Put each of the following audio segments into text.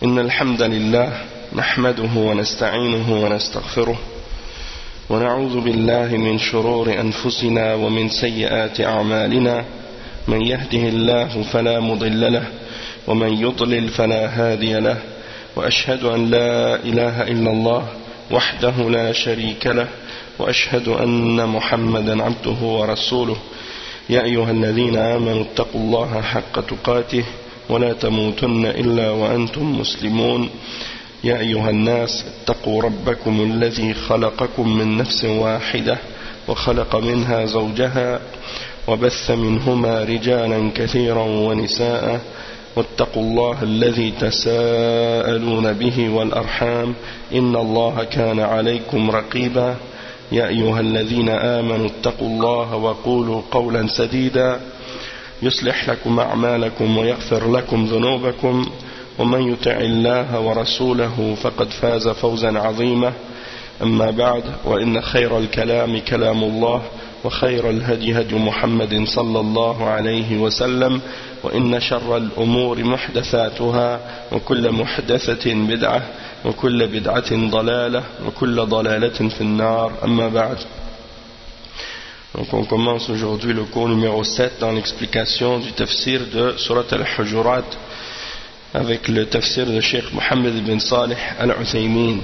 إن الحمد لله نحمده ونستعينه ونستغفره ونعوذ بالله من شرور أنفسنا ومن سيئات أعمالنا من يهده الله فلا مضل له ومن يضلل فلا هادي له وأشهد أن لا إله إلا الله وحده لا شريك له وأشهد أن محمدا عبده ورسوله يا أيها الذين آمنوا اتقوا الله حق تقاته ولا تموتن إلا وأنتم مسلمون يا أيها الناس اتقوا ربكم الذي خلقكم من نفس واحدة وخلق منها زوجها وبث منهما رجالا كثيرا ونساء واتقوا الله الذي تساءلون به والأرحام إن الله كان عليكم رقيبا يا أيها الذين آمنوا اتقوا الله وقولوا قولا سديدا يصلح لكم أعمالكم ويغفر لكم ذنوبكم ومن يطع الله ورسوله فقد فاز فوزا عظيما أما بعد وإن خير الكلام كلام الله وخير الهدي هدي محمد صلى الله عليه وسلم وإن شر الأمور محدثاتها وكل محدثة بدعة وكل بدعة ضلالة وكل ضلالة في النار أما بعد. Donc on commence aujourd'hui le cours numéro 7 dans l'explication du tafsir de Surat al-Hujurat avec le tafsir de Cheikh Mohammed ibn Salih al-Uthaymin.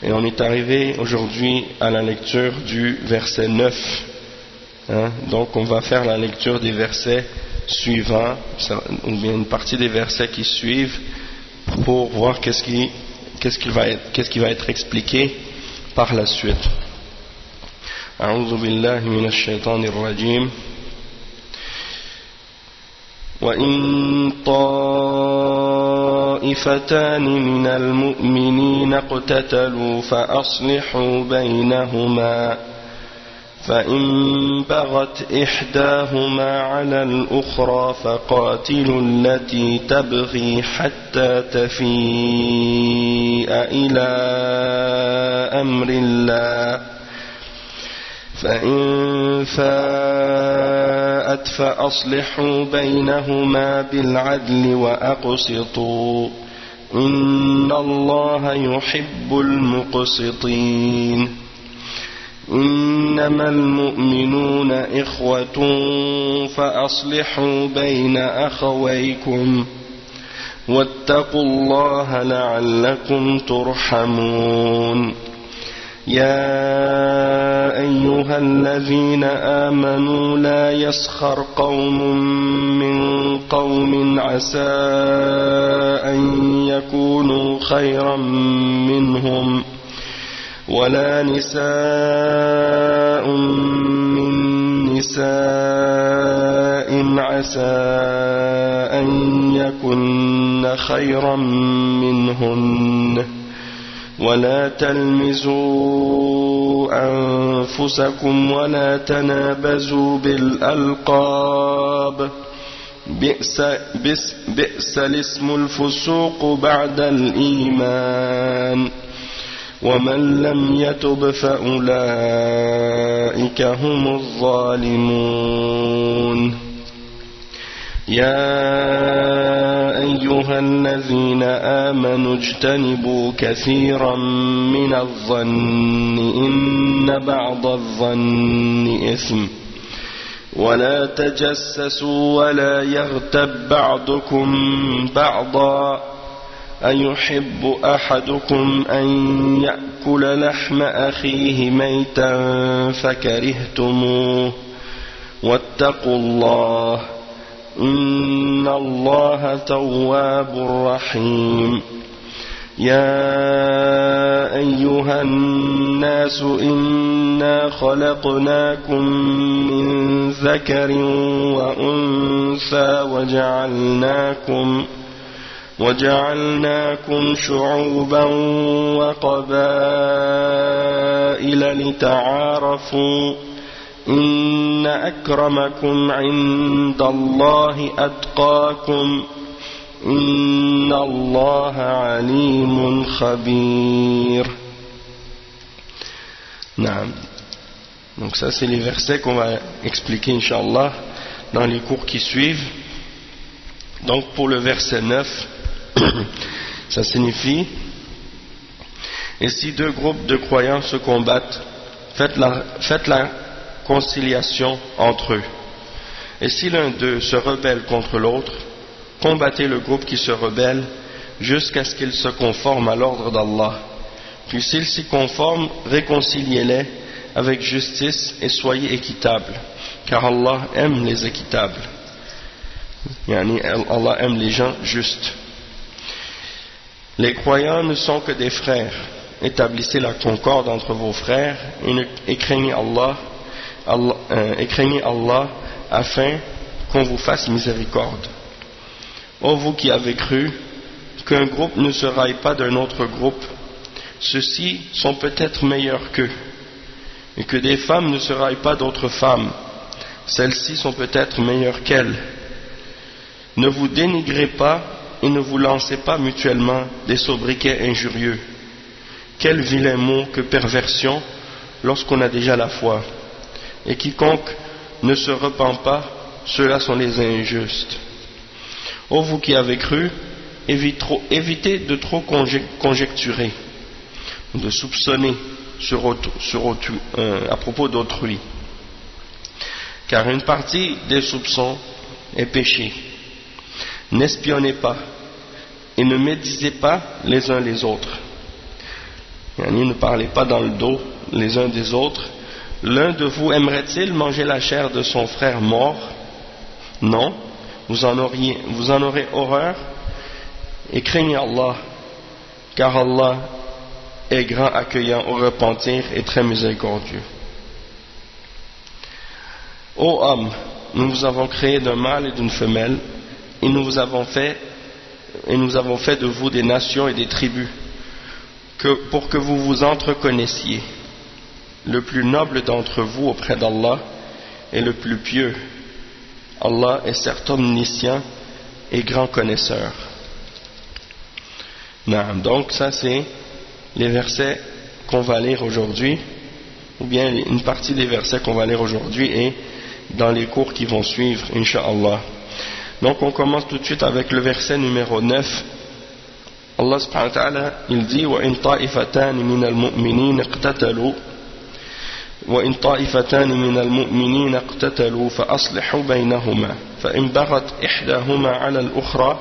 Et on est arrivé aujourd'hui à la lecture du verset 9. Donc on va faire la lecture des versets suivants, ou bien une partie des versets qui suivent, pour voir qu'est-ce qui va être expliqué par la suite. أعوذ بالله من الشيطان الرجيم وإن طائفتان من المؤمنين اقتتلوا فأصلحوا بينهما فإن بغت إحداهما على الأخرى فقاتلوا التي تبغي حتى تفيء إلى أمر الله فإن فاءت فأصلحوا بينهما بالعدل وأقسطوا إن الله يحب المقسطين إنما المؤمنون إخوة فأصلحوا بين أخويكم واتقوا الله لعلكم ترحمون يا أيها الذين آمنوا لا يسخر قوم من قوم عسى أن يكونوا خيرا منهم ولا نساء من نساء عسى أن يكن خيرا منهن ولا تلمزوا أنفسكم ولا تنابزوا بالألقاب بئس الاسم الفسوق بعد الإيمان ومن لم يتب فأولئك هم الظالمون يا أيها الذين آمنوا اجتنبوا كثيرا من الظن إن بعض الظن إثم ولا تجسسوا ولا يغتب بعضكم بعضا أيحب أحدكم أن يأكل لحم أخيه ميتا فكرهتموه واتقوا الله إن الله تواب رحيم يا أيها الناس إنا خلقناكم من ذكر وأنثى وجعلناكم شعوبا وقبائل لتعارفوا إن أكرمكم عند الله أتقاكم إن الله عليم خبير. Naam. Donc ça c'est les versets qu'on va expliquer Inch'Allah dans les cours qui suivent. Donc pour le verset 9 Ça signifie, et si deux groupes de croyants se combattent, faites la conciliation entre eux. Et si l'un d'eux se rebelle contre l'autre, combattez le groupe qui se rebelle jusqu'à ce qu'il se conforme à l'ordre d'Allah. Puis s'il s'y conforme, réconciliez-les avec justice et soyez équitables, car Allah aime les équitables. Allah aime les gens justes. Les croyants ne sont que des frères. Établissez la concorde entre vos frères et craignez Allah afin qu'on vous fasse miséricorde. Ô vous qui avez cru qu'un groupe ne se raille pas d'un autre groupe, ceux-ci sont peut-être meilleurs qu'eux, et que des femmes ne se raillent pas d'autres femmes, celles-ci sont peut-être meilleures qu'elles. Ne vous dénigrez pas et ne vous lancez pas mutuellement des sobriquets injurieux. Quel vilain mot que perversion lorsqu'on a déjà la foi. Et quiconque ne se repent pas, ceux-là sont les injustes. Ô vous qui avez cru, évitez de trop conjecturer, de soupçonner à propos d'autrui, car une partie des soupçons est péché. N'espionnez pas et ne médisez pas les uns les autres. Ne parlez pas dans le dos les uns des autres. L'un de vous aimerait-il manger la chair de son frère mort? Non, vous en aurez horreur, et craignez Allah, car Allah est grand accueillant au repentir et très miséricordieux. Ô homme, nous vous avons créé d'un mâle et d'une femelle, et nous avons fait de vous des nations et des tribus, pour que vous vous entreconnaissiez. Le plus noble d'entre vous auprès d'Allah est le plus pieux. Allah est certes omniscient et grand connaisseur. Donc ça c'est les versets qu'on va lire aujourd'hui, ou bien une partie des versets qu'on va lire aujourd'hui et dans les cours qui vont suivre, Inch'Allah. Donc on commence tout de suite avec le verset numéro 9. Allah subhanahu wa ta'ala, il dit وَإِن طَائِفَتَانِ مِنَ الْمُؤْمِنِينَ اقْتَتَلُوا فَأَصْلِحُوا بَيْنَهُمَا فَإِنْ بَغَتْ إِحْدَاهُمَا عَلَى الْأُخْرَى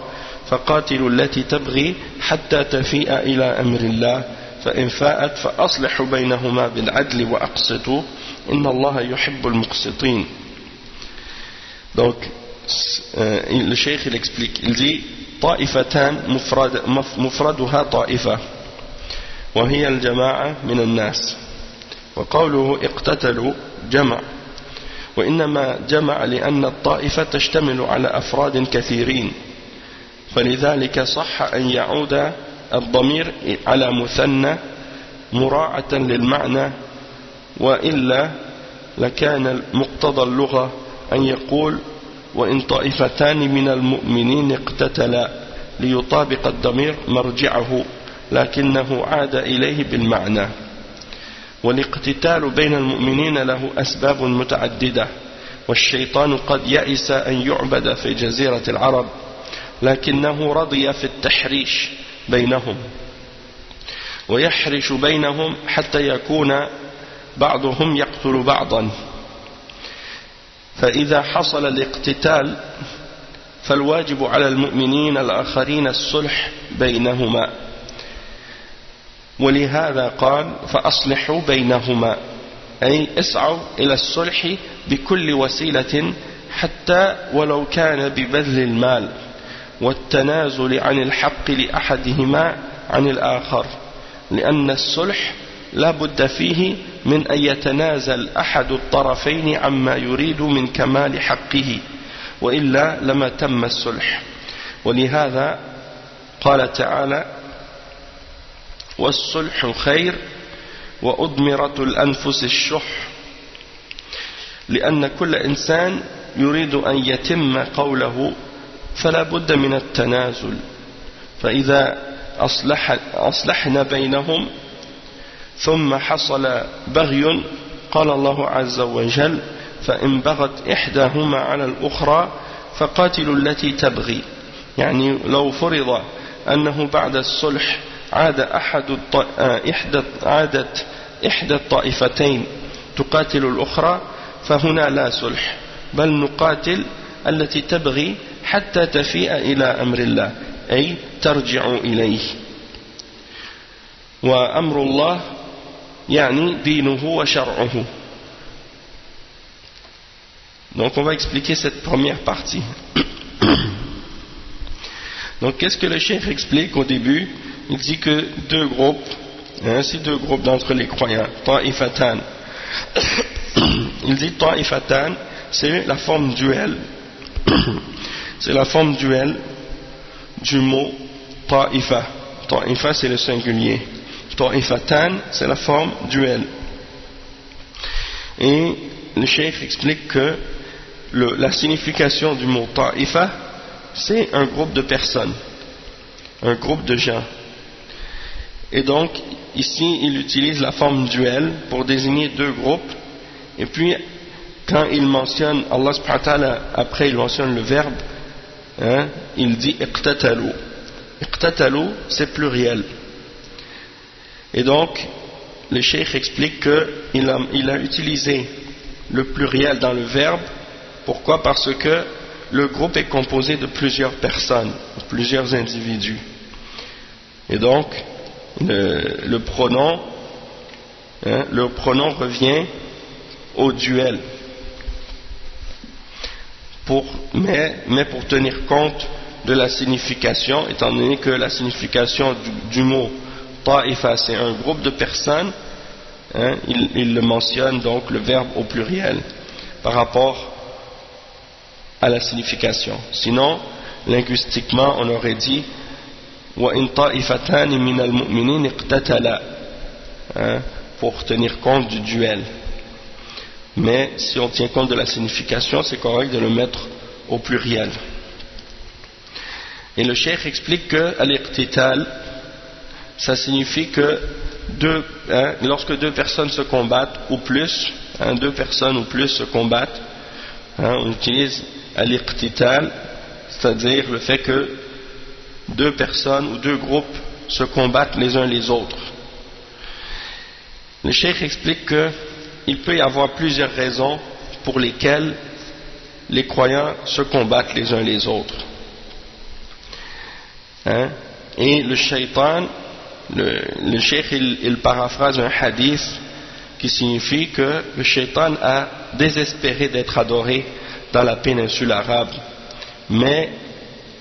فَقَاتِلُوا الَّتِي تَبْغِي حَتَّى تَفِيءَ إِلَى أَمْرِ اللَّهِ فَإِنْ فَاءَتْ فَأَصْلِحُوا بَيْنَهُمَا بِالْعَدْلِ وَأَقْسِطُوا إِنَّ اللَّهَ يُحِبُّ الْمُقْسِطِينَ. Donc le cheikh il explique, il dit طائفتان مفردها طائفة وهي الجماعة من الناس، وقوله اقتتلوا جمع، وإنما جمع لأن الطائفة تشتمل على أفراد كثيرين، فلذلك صح أن يعود الضمير على مثنى مراعاة للمعنى، وإلا لكان مقتضى اللغة أن يقول وإن طائفتان من المؤمنين اقتتلا ليطابق الضمير مرجعه، لكنه عاد إليه بالمعنى. والاقتتال بين المؤمنين له أسباب متعددة، والشيطان قد يئس أن يعبد في جزيرة العرب، لكنه رضي في التحريش بينهم، ويحرش بينهم حتى يكون بعضهم يقتل بعضا. فإذا حصل الاقتتال فالواجب على المؤمنين الآخرين الصلح بينهما، ولهذا قال فأصلحوا بينهما، أي اسعوا إلى الصلح بكل وسيلة حتى ولو كان ببذل المال والتنازل عن الحق لأحدهما عن الآخر، لأن الصلح لا بد فيه من أن يتنازل أحد الطرفين عما يريد من كمال حقه، وإلا لما تم الصلح. ولهذا قال تعالى والصلح خير وأضمرت الأنفس الشح، لأن كل إنسان يريد أن يتم قوله فلا بد من التنازل، فإذا أصلحنا بينهم ثم حصل بغي قال الله عز وجل فإن بغت إحداهما على الأخرى فقاتلوا التي تبغي. يعني لو فرض أنه بعد الصلح عادت إحدى الطائفتين تقاتل الأخرى فهنا لا صلح بل نقاتل التي تبغي حتى تفيء إلى أمر الله أي ترجع إليه وأمر الله يعني دينه وشرعه. Donc on va expliquer cette première partie. Donc qu'est-ce que le cheikh explique au début? Il dit que deux groupes, c'est deux groupes d'entre les croyants, ta'ifatan. Il dit ta'ifatan, c'est la forme duel. C'est la forme duel du mot ta'ifa. Ta'ifa c'est le singulier. Ta'ifatan c'est la forme duel. Et le cheikh explique que la signification du mot ta'ifa, c'est un groupe de personnes, un groupe de gens. Et donc, ici, il utilise la forme duel pour désigner deux groupes. Et puis, quand il mentionne, Allah subhanahu wa ta'ala, après il mentionne le verbe, il dit iqtatalu. Iqtatalu, c'est pluriel. Et donc, le cheikh explique qu'il a utilisé le pluriel dans le verbe. Pourquoi? Parce que le groupe est composé de plusieurs personnes, plusieurs individus. Et donc, le pronom revient au duel. Mais pour tenir compte de la signification, étant donné que la signification du mot ta'ifa, c'est un groupe de personnes, il le mentionne donc le verbe au pluriel par rapport à la signification. Sinon, linguistiquement, on aurait dit وَإِن طَائِفَتَانِ مِنَ الْمُؤْمِنِينَ اقْتَتَلَا, pour tenir compte du duel. Mais si on tient compte de la signification, c'est correct de le mettre au pluriel. Et le cheikh explique que al-iqtital, ça signifie que lorsque deux personnes se combattent ou plus, deux personnes ou plus se combattent, on utilise al-iqtital, c'est-à-dire le fait que deux personnes ou deux groupes se combattent les uns les autres. Le cheikh explique qu'il peut y avoir plusieurs raisons pour lesquelles les croyants se combattent les uns les autres. Et le shaitan, le cheikh il paraphrase un hadith qui signifie que le shaitan a désespéré d'être adoré dans la péninsule arabe, mais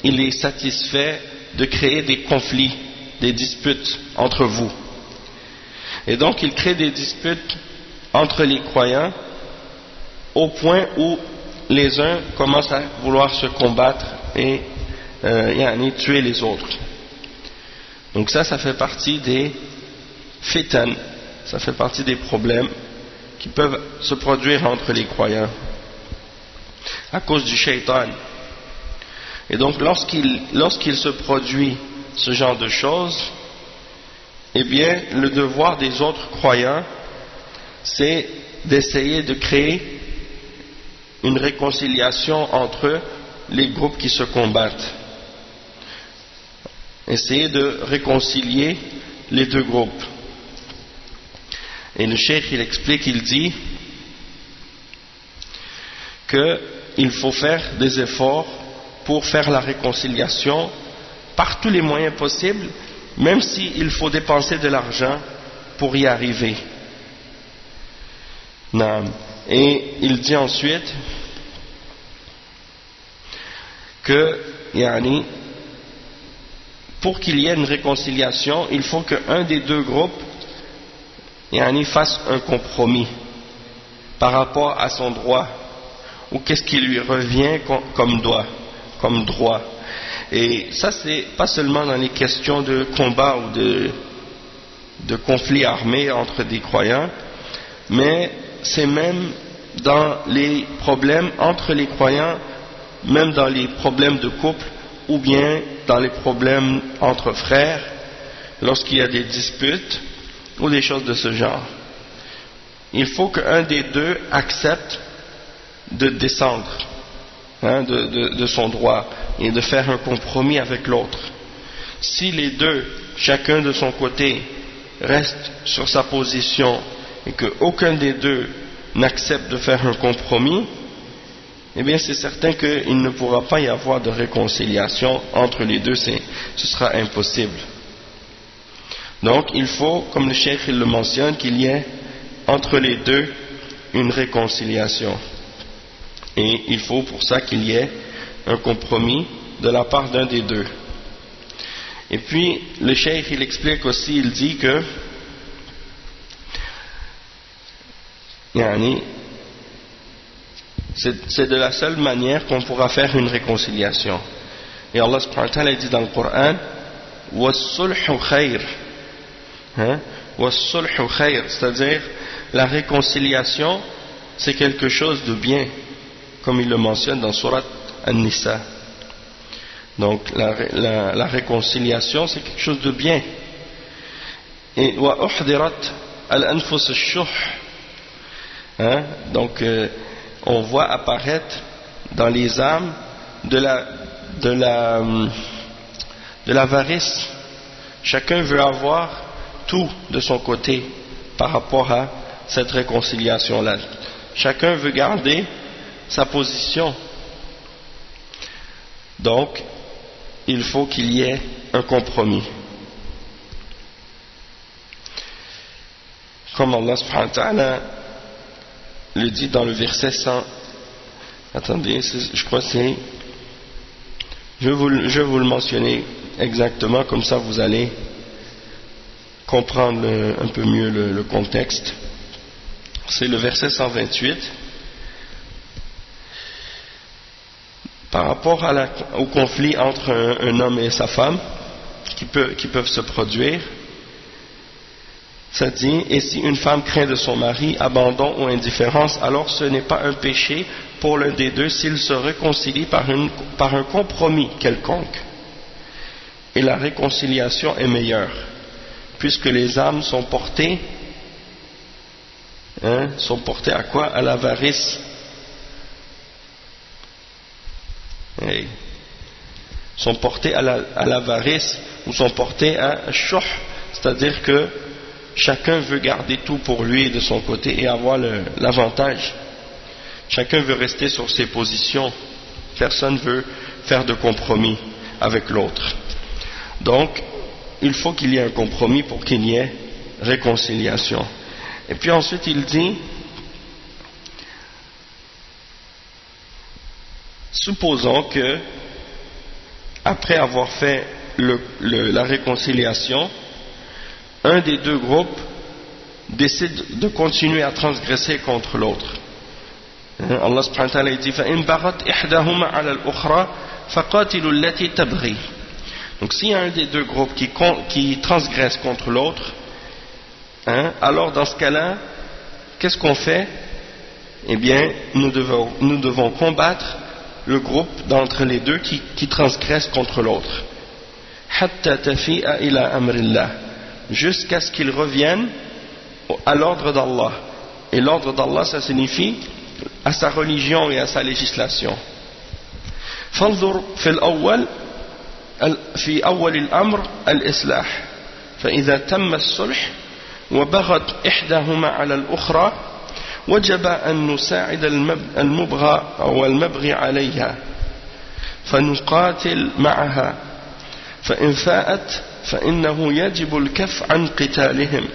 il est satisfait de créer des conflits, des disputes entre vous. Et donc il crée des disputes entre les croyants au point où les uns commencent à vouloir se combattre et tuer les autres. Donc ça fait partie des fitan, ça fait partie des problèmes qui peuvent se produire entre les croyants à cause du shaitan. Et donc lorsqu'il se produit ce genre de choses, eh bien le devoir des autres croyants, c'est d'essayer de créer une réconciliation entre les groupes qui se combattent. Essayer de réconcilier les deux groupes. Et le cheikh il explique, il dit qu'il faut faire des efforts pour faire la réconciliation par tous les moyens possibles, même s'il faut dépenser de l'argent pour y arriver. Et il dit ensuite que pour qu'il y ait une réconciliation, il faut qu'un des deux groupes fasse un compromis par rapport à son droit, ou qu'est-ce qui lui revient comme droit. Et ça, c'est pas seulement dans les questions de combat ou de conflits armés entre des croyants, mais c'est même dans les problèmes entre les croyants, même dans les problèmes de couple, ou bien dans les problèmes entre frères, lorsqu'il y a des disputes ou des choses de ce genre. Il faut qu'un des deux accepte de descendre de son droit et de faire un compromis avec l'autre. Si les deux, chacun de son côté, reste sur sa position et qu'aucun des deux n'accepte de faire un compromis, eh bien c'est certain qu'il ne pourra pas y avoir de réconciliation entre les deux, ce sera impossible. Donc il faut, comme le cheikh il le mentionne, qu'il y ait entre les deux une réconciliation. Et il faut pour ça qu'il y ait un compromis de la part d'un des deux. Et puis le cheikh il explique aussi, il dit que c'est de la seule manière qu'on pourra faire une réconciliation. Et Allah subhanahu wa ta'ala dit dans le Coran وَالصُّلْحُ خَيْرٌ, وَالصُّلْحُ خَيْرٌ, c'est-à-dire la réconciliation c'est quelque chose de bien, comme il le mentionne dans Surat An-Nisa. Donc la réconciliation c'est quelque chose de bien. Et وَأُحْضِرَتْ الْأَنفُسُ الشُّحَّ, donc on voit apparaître dans les âmes de l'avarice. Chacun veut avoir tout de son côté par rapport à cette réconciliation-là. Chacun veut garder sa position. Donc, il faut qu'il y ait un compromis. Comme Allah subhanahu wa ta'ala le dit dans le verset 100. Attendez, je crois que c'est... Je vais vous le mentionner exactement, comme ça vous allez comprendre un peu mieux le contexte. C'est le verset 128. Par rapport au conflit entre un homme et sa femme qui peuvent se produire, ça dit, et si une femme craint de son mari abandon ou indifférence, alors ce n'est pas un péché pour l'un des deux s'il se réconcilie par un compromis quelconque. Et la réconciliation est meilleure, puisque les âmes sont portées à quoi? À l'avarice. Sont portées à l'avarice, ou sont portées à shuh, c'est-à-dire que chacun veut garder tout pour lui de son côté et avoir l'avantage. Chacun veut rester sur ses positions. Personne ne veut faire de compromis avec l'autre. Donc, il faut qu'il y ait un compromis pour qu'il y ait réconciliation. Et puis ensuite, il dit, supposons que, après avoir fait la réconciliation, un des deux groupes décide de continuer à transgresser contre l'autre. Allah subhanahu wa ta'ala dit فَإِنْ بَغَتْ إِحْدَاهُمَا عَلَى الْأُخْرَى فَقَاتِلُوا الَّتِي تَبْغِي. Donc s'il y a un des deux groupes qui transgresse contre l'autre, alors dans ce cas-là, qu'est-ce qu'on fait? Eh bien, nous devons combattre le groupe d'entre les deux qui transgresse contre l'autre. حَتَّى تَفِيءَ إِلَى أَمْرِ اللَّهِ, jusqu'à ce qu'ils reviennent à l'ordre d'Allah. Et l'ordre d'Allah, ça signifie à sa religion et à sa législation. فانظر في أول الأمر الإصلاح فإذا تم الصلح وبغت إحداهما على الأخرى وجب أن نساعد المبغى أو المبغي عليها فنقاتل معها فإن فاءت فإنه يجب الكف عن قتالهم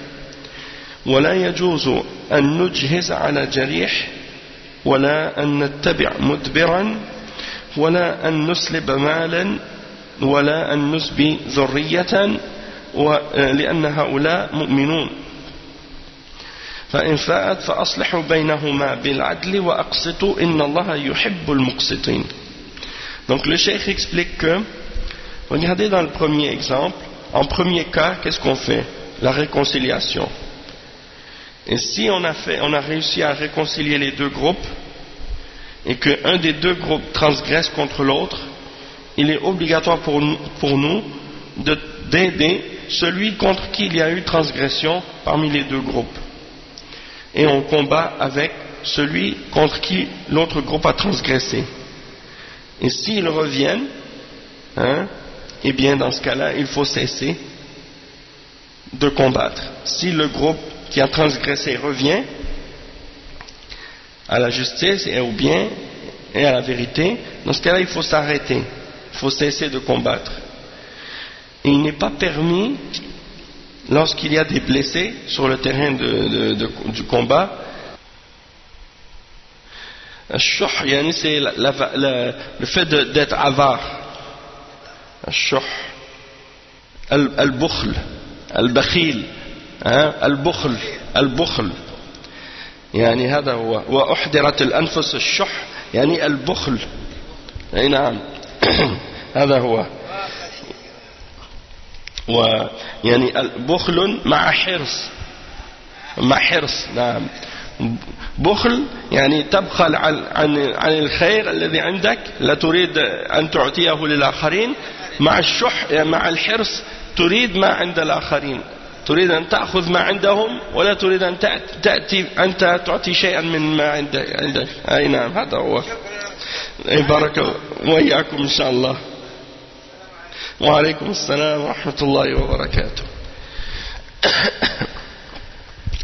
ولا يجوز أن نجهز على جريح ولا أن نتبع مدبرا ولا أن نسلب مالا ولا أن نسبي ذرية لأن هؤلاء مؤمنون فإن فاءت فأصلحوا بينهما بالعدل وأقسطوا إن الله يحب المقسطين. Donc le cheikh explique que, regardez dans le premier exemple, en premier cas, qu'est-ce qu'on fait? La réconciliation. Et si on a réussi à réconcilier les deux groupes, et qu'un des deux groupes transgresse contre l'autre, il est obligatoire pour nous d'aider celui contre qui il y a eu transgression parmi les deux groupes. Et on combat avec celui contre qui l'autre groupe a transgressé. Et s'ils reviennent, eh bien dans ce cas-là, il faut cesser de combattre. Si le groupe qui a transgressé revient à la justice et au bien et à la vérité, dans ce cas-là, il faut s'arrêter, il faut cesser de combattre. Et il n'est pas permis, lorsqu'il y a des blessés sur le terrain du combat, c'est le fait d'être avare. Al-bukhl, al-bakhil, al-bukhl. يعني هذا هو وأحضرت الأنفس الشح يعني البخل. أي نعم هذا هو. ويعني البخل مع حرص، مع حرص. نعم بخل يعني تبخل عن الخير الذي عندك، لا تريد أن تعطيه للآخرين، مع الشح يعني مع الحرص تريد ما عند الآخرين، تريد أن تأخذ ما عندهم ولا تريد أن تأتي أنت تعطي شيئا من ما عندك. أي نعم هذا هو. بارك وإياكم إن شاء الله. وعليكم السلام ورحمة الله وبركاته.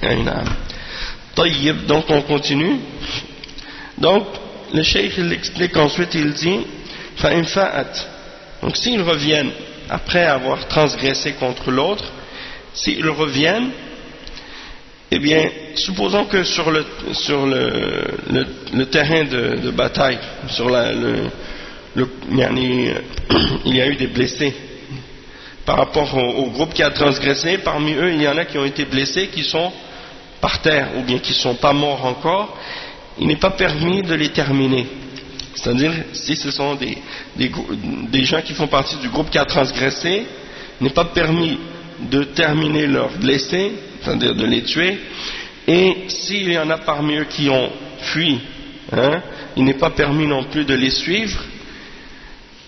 أي نعم. طيب, donc on continue. Donc le cheikh il explique ensuite, il dit فإن فاءت. Donc s'ils reviennent après avoir transgressé contre l'autre, s'ils reviennent, eh bien, supposons que sur le terrain de bataille, il y a eu des blessés par rapport au groupe qui a transgressé. Parmi eux, il y en a qui ont été blessés, qui sont par terre ou bien qui ne sont pas morts encore. Il n'est pas permis de les terminer. C'est-à-dire, si ce sont des gens qui font partie du groupe qui a transgressé, il n'est pas permis de terminer leurs blessés, c'est-à-dire de les tuer. Et s'il y en a parmi eux qui ont fui, il n'est pas permis non plus de les suivre,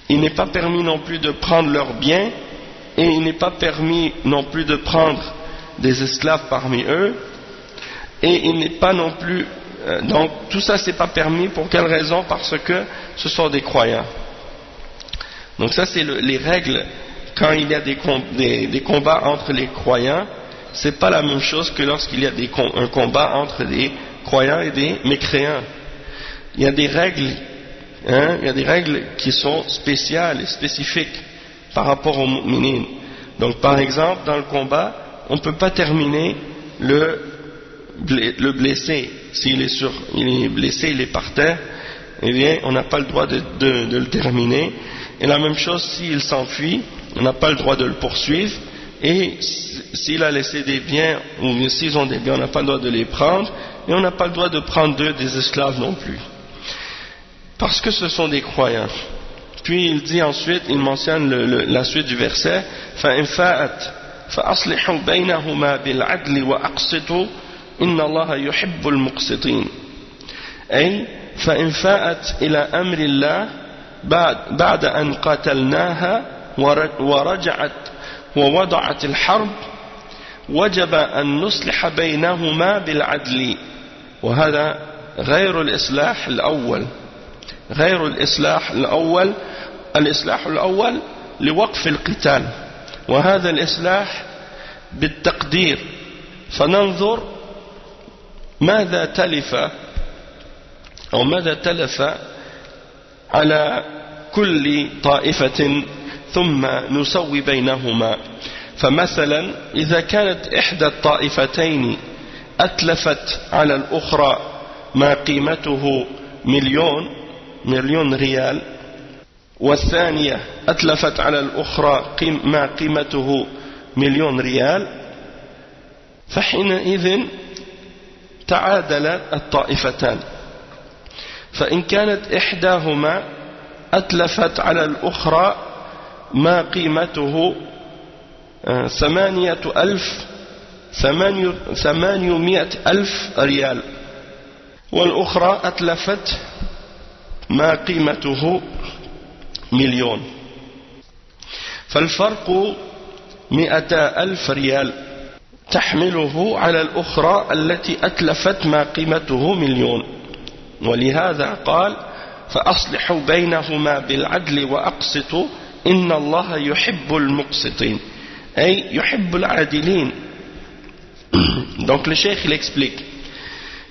il n'est pas permis non plus de prendre leurs biens, et il n'est pas permis non plus de prendre des esclaves parmi eux, et il n'est pas non plus... donc tout ça c'est pas permis. Pour quelle raison? Parce que ce sont des croyants. Donc ça c'est les règles. Quand il y a des combats entre les croyants, c'est pas la même chose que lorsqu'il y a un combat entre des croyants et des mécréants. Il y a des règles, il y a des règles qui sont spéciales et spécifiques par rapport aux mu'minines. Donc par exemple, dans le combat, on ne peut pas terminer le blessé. S'il est blessé, il est par terre, eh bien on n'a pas le droit de le terminer. Et la même chose, s'il s'enfuit, on n'a pas le droit de le poursuivre. Et s'il a laissé des biens, ou s'ils ont des biens, on n'a pas le droit de les prendre. Et on n'a pas le droit de prendre d'eux des esclaves non plus. Parce que ce sont des croyants. Puis il dit ensuite, il mentionne la suite du verset, فَإِنْ فَاءَتْ فَأَصْلِحُوا بَيْنَهُمَا بِالْعَدْلِ وَأَقْسِطُوا إِنَّ اللَّهَ يُحِبُّ الْمُقْسِطِينَ. أي فإن فاءت إلى أمر الله بعد أن قاتلناها ورجعت ووضعت الحرب وجب أن نصلح بينهما بالعدل. وهذا غير الإصلاح الأول. غير الإصلاح الأول. الإصلاح الأول لوقف القتال، وهذا الإصلاح بالتقدير. فننظر ماذا تلف أو ماذا تلف على كل طائفة ثم نسوي بينهما. فمثلا إذا كانت إحدى الطائفتين أتلفت على الأخرى ما قيمته مليون ريال، والثانية أتلفت على الأخرى ما قيمته مليون ريال، فحينئذ تعادل الطائفتان. فإن كانت إحداهما أتلفت على الأخرى ما قيمته 800,000 ريال، والأخرى أتلفت ما قيمته مليون، فالفرق 100,000 ريال تحمله على الأخرى التي أتلفت ما قيمته مليون. ولهذا قال فأصلحوا بينهما بالعدل وأقسطوا Inna Allah yuhibbul muqsitin, ay yuhibbul adilin. Donc le cheikh il explique.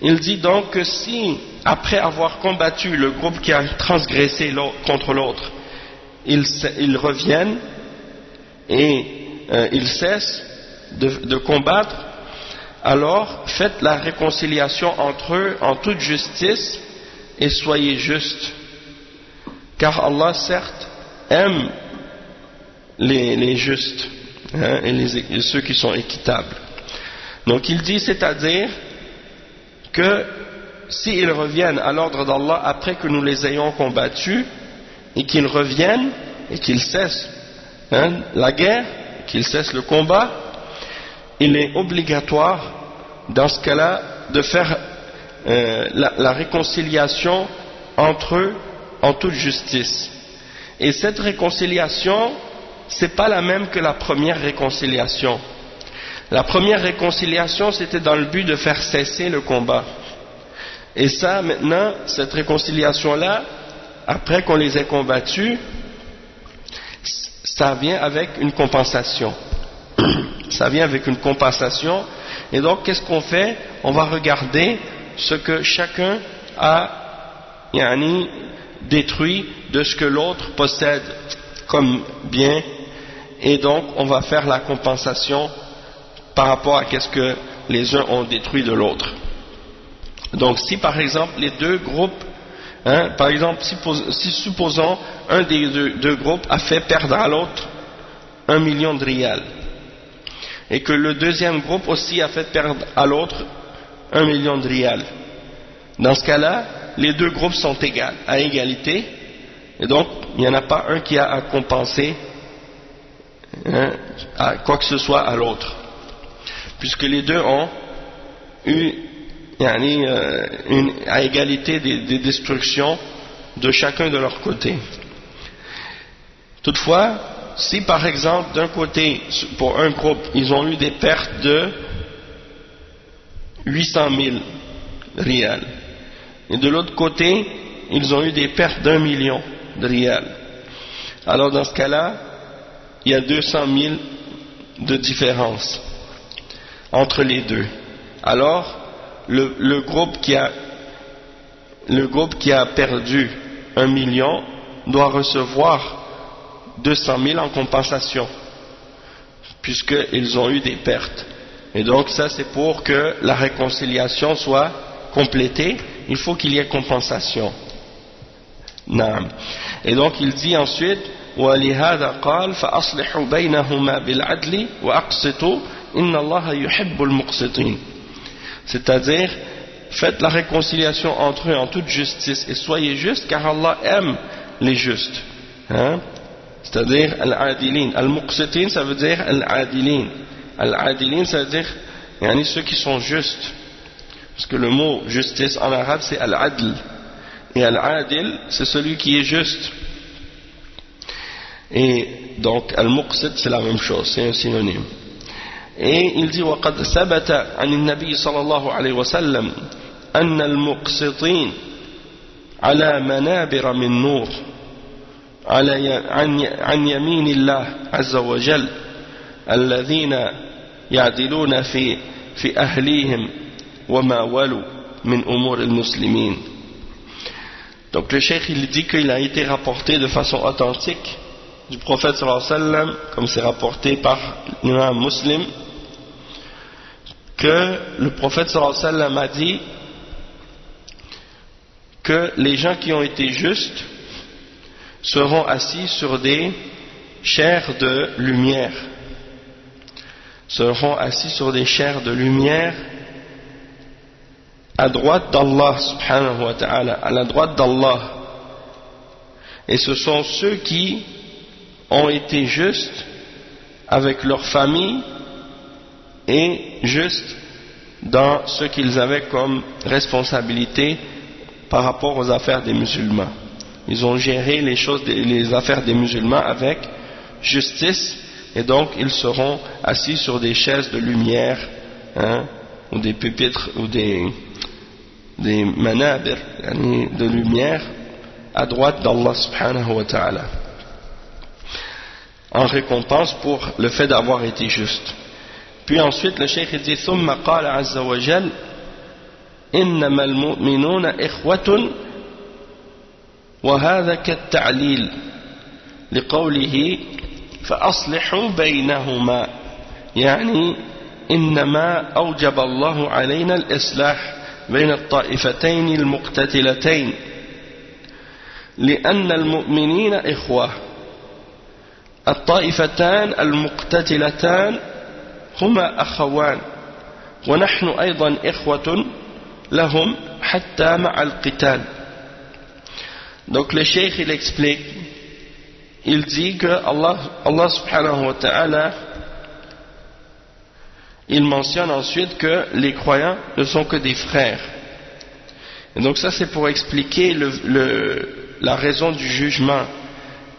Il dit donc que si, après avoir combattu le groupe qui a transgressé contre l'autre, ils reviennent et ils cessent de combattre, alors faites la réconciliation entre eux en toute justice et soyez justes. Car Allah, certes, aime les justes, hein, et ceux qui sont équitables. Donc il dit, c'est-à-dire que s'ils reviennent à l'ordre d'Allah après que nous les ayons combattus, et qu'ils reviennent et qu'ils cessent la guerre, qu'ils cessent le combat, il est obligatoire dans ce cas-là de faire la réconciliation entre eux en toute justice. Et cette réconciliation, c'est pas la même que la première réconciliation. La première réconciliation, c'était dans le but de faire cesser le combat. Et ça, maintenant, cette réconciliation-là, après qu'on les ait combattus, ça vient avec une compensation. Ça vient avec une compensation. Et donc, qu'est-ce qu'on fait? On va regarder ce que chacun a détruit de ce que l'autre possède comme bien. Et donc, on va faire la compensation par rapport à qu'est-ce que les uns ont détruit de l'autre. Donc si par exemple les deux groupes, par exemple si supposons un des deux groupes a fait perdre à l'autre 1 million de riyals, et que le deuxième groupe aussi a fait perdre à l'autre 1 million de riyals, dans ce cas-là, les deux groupes sont égaux, à égalité, et donc il n'y en a pas un qui a à compenser à quoi que ce soit à l'autre, puisque les deux ont eu à égalité des destructions de chacun de leur côté. Toutefois, si par exemple d'un côté, pour un groupe, ils ont eu des pertes de 800 000 riyals, et de l'autre côté, ils ont eu des pertes d'1 million de riyals, alors dans ce cas-là, il y a 200 000 de différence entre les deux. Alors, le groupe qui a perdu 1 million doit recevoir 200 000 en compensation, puisqu'ils ont eu des pertes. Et donc ça, c'est pour que la réconciliation soit complétée, il faut qu'il y ait compensation. Et donc il dit ensuite, وَلِهَذَا قَالْ فَأَصْلِحُوا بَيْنَهُمَا بِالْعَدْلِ وَأَقْسِطُوا إِنَّ اللَّهَ يُحِبُّ الْمُقْسِطِينَ. C'est-à-dire, faites la réconciliation entre eux en toute justice et soyez justes, car Allah aime les justes. C'est-à-dire, al-adilin. Al-muqsitin, ça veut dire al-adilin. Al-adilin, ça veut dire ceux qui sont justes. Parce que le mot justice en arabe, c'est al-adl. Et al-adil, c'est celui qui est juste. Et donc, al-muqsit, c'est la même chose, c'est un synonyme. Et il dit وقد ثبت عن النبي صلى الله عليه وسلم أن المقسطين على منابر من نور عن يمين الله عز وجل الذين يعدلون في أهليهم وما ولوا من أمور المسلمين. Donc le cheikh il dit qu'il a été rapporté de façon authentique du prophète sallallahu alayhi wa sallam, comme c'est rapporté par l'imam Muslim, que le prophète sallallahu alayhi wa sallam a dit que les gens qui ont été justes seront assis sur des chairs de lumière, seront assis sur des chairs de lumière à droite d'Allah subhanahu wa ta'ala, à la droite d'Allah. Et ce sont ceux qui ont été justes avec leur famille et justes dans ce qu'ils avaient comme responsabilité par rapport aux affaires des musulmans. Ils ont géré les affaires des musulmans avec justice, et donc ils seront assis sur des chaises de lumière, ou des pupitres, ou des manabir, de lumière, à droite d'Allah subhanahu wa ta'ala. en récompense pour le fait d'avoir été juste. Puis ensuite le cheikh dit ثم قال عز وجل إنما المؤمنون إخوة وهذا كالتعليل لقوله فأصلحوا بينهما يعني إنما أوجب الله علينا الإصلاح بين الطائفتين المقتتلتين لأن المؤمنين إخوة الطائفتان المقتتلتان هما أخوان ونحن أيضا إخوة لهم حتى مع القتال. Donc le cheikh il explique, il dit que Allah subhanahu wa ta'ala, il mentionne ensuite que les croyants ne sont que des frères. Et donc ça c'est pour expliquer la raison du jugement,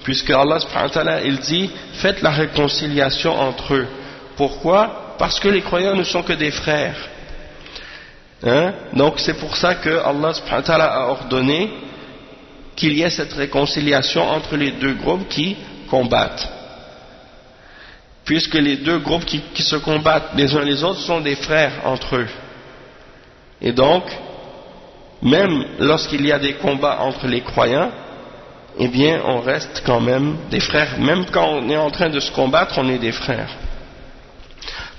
puisque Allah subhanahu wa ta'ala il dit faites la réconciliation entre eux. Pourquoi? Parce que les croyants ne sont que des frères. Donc c'est pour ça que Allah subhanahu wa ta'ala a ordonné qu'il y ait cette réconciliation entre les deux groupes qui combattent, puisque les deux groupes qui se combattent les uns les autres sont des frères entre eux. Et donc même lorsqu'il y a des combats entre les croyants, eh bien on reste quand même des frères. Même quand on est en train de se combattre, on est des frères,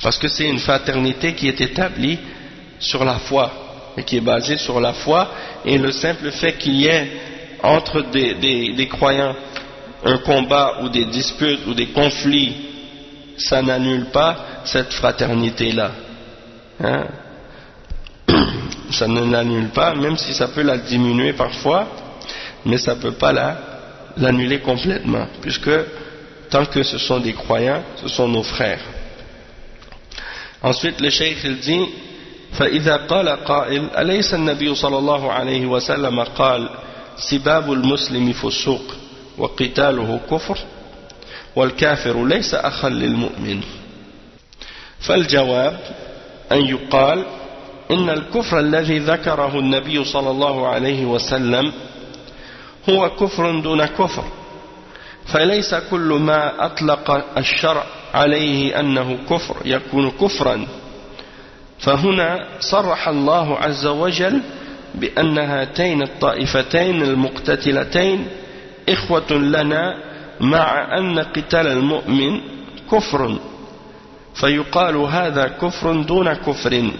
parce que c'est une fraternité qui est établie sur la foi et qui est basée sur la foi. Et le simple fait qu'il y ait entre des croyants un combat ou des disputes ou des conflits, ça n'annule pas cette fraternité-là. Ça ne l'annule pas, même si ça peut la diminuer parfois, mais ça ne peut pas l'annuler complètement, puisque tant que ce sont des croyants, ce sont nos frères. Ensuite le cheikh il dit فإذا قال قائل أليس النبي صلى الله عليه وسلم قال سباب المسلم فسوق وقتاله كفر والكافر ليس أخا للمؤمن. فالجواب أن يقال إن الكفر الذي ذكره النبي صلى الله عليه وسلم هو كفر دون كفر، فليس كل ما أطلق الشرع عليه أنه كفر يكون كفرا. فهنا صرح الله عز وجل بأن هاتين الطائفتين المقتتلتين إخوة لنا مع أن قتال المؤمن كفر، فيقال هذا كفر دون كفر.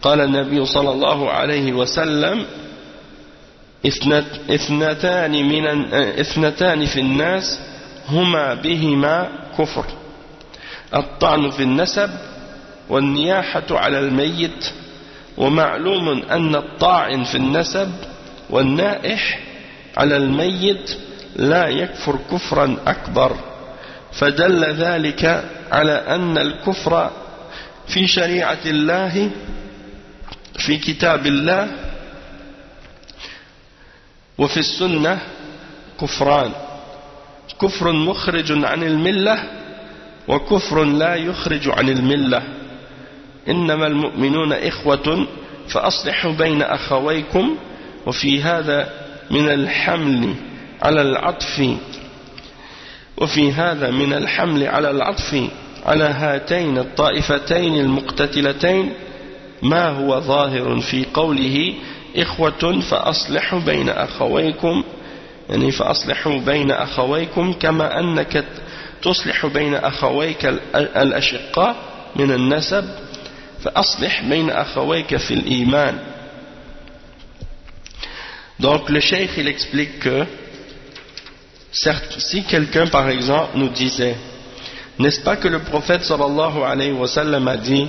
قال النبي صلى الله عليه وسلم اثنتان في الناس هما بهما كفر، الطعن في النسب والنياحة على الميت، ومعلوم أن الطاعن في النسب والنائح على الميت لا يكفر كفرا أكبر. فدل ذلك على أن الكفر في شريعة الله في كتاب الله وفي السنة كفران، كفر مخرج عن الملة وكفر لا يخرج عن الملة. إنما المؤمنون إخوة فأصلحوا بين أخويكم. وفي هذا من الحمل على العطف على هاتين الطائفتين المقتتلتين ما هو ظاهر في قوله إخوة فأصلحوا بين أخويكم، يعني فأصلحوا بين أخويكم كما أنك تصلح بين أخويك الأشقاء من النسب فأصلح بين أخويك في الإيمان. Donc le cheikh il explique que si quelqu'un par exemple nous disait, n'est-ce pas que le prophète sallallahu alayhi wa sallam a dit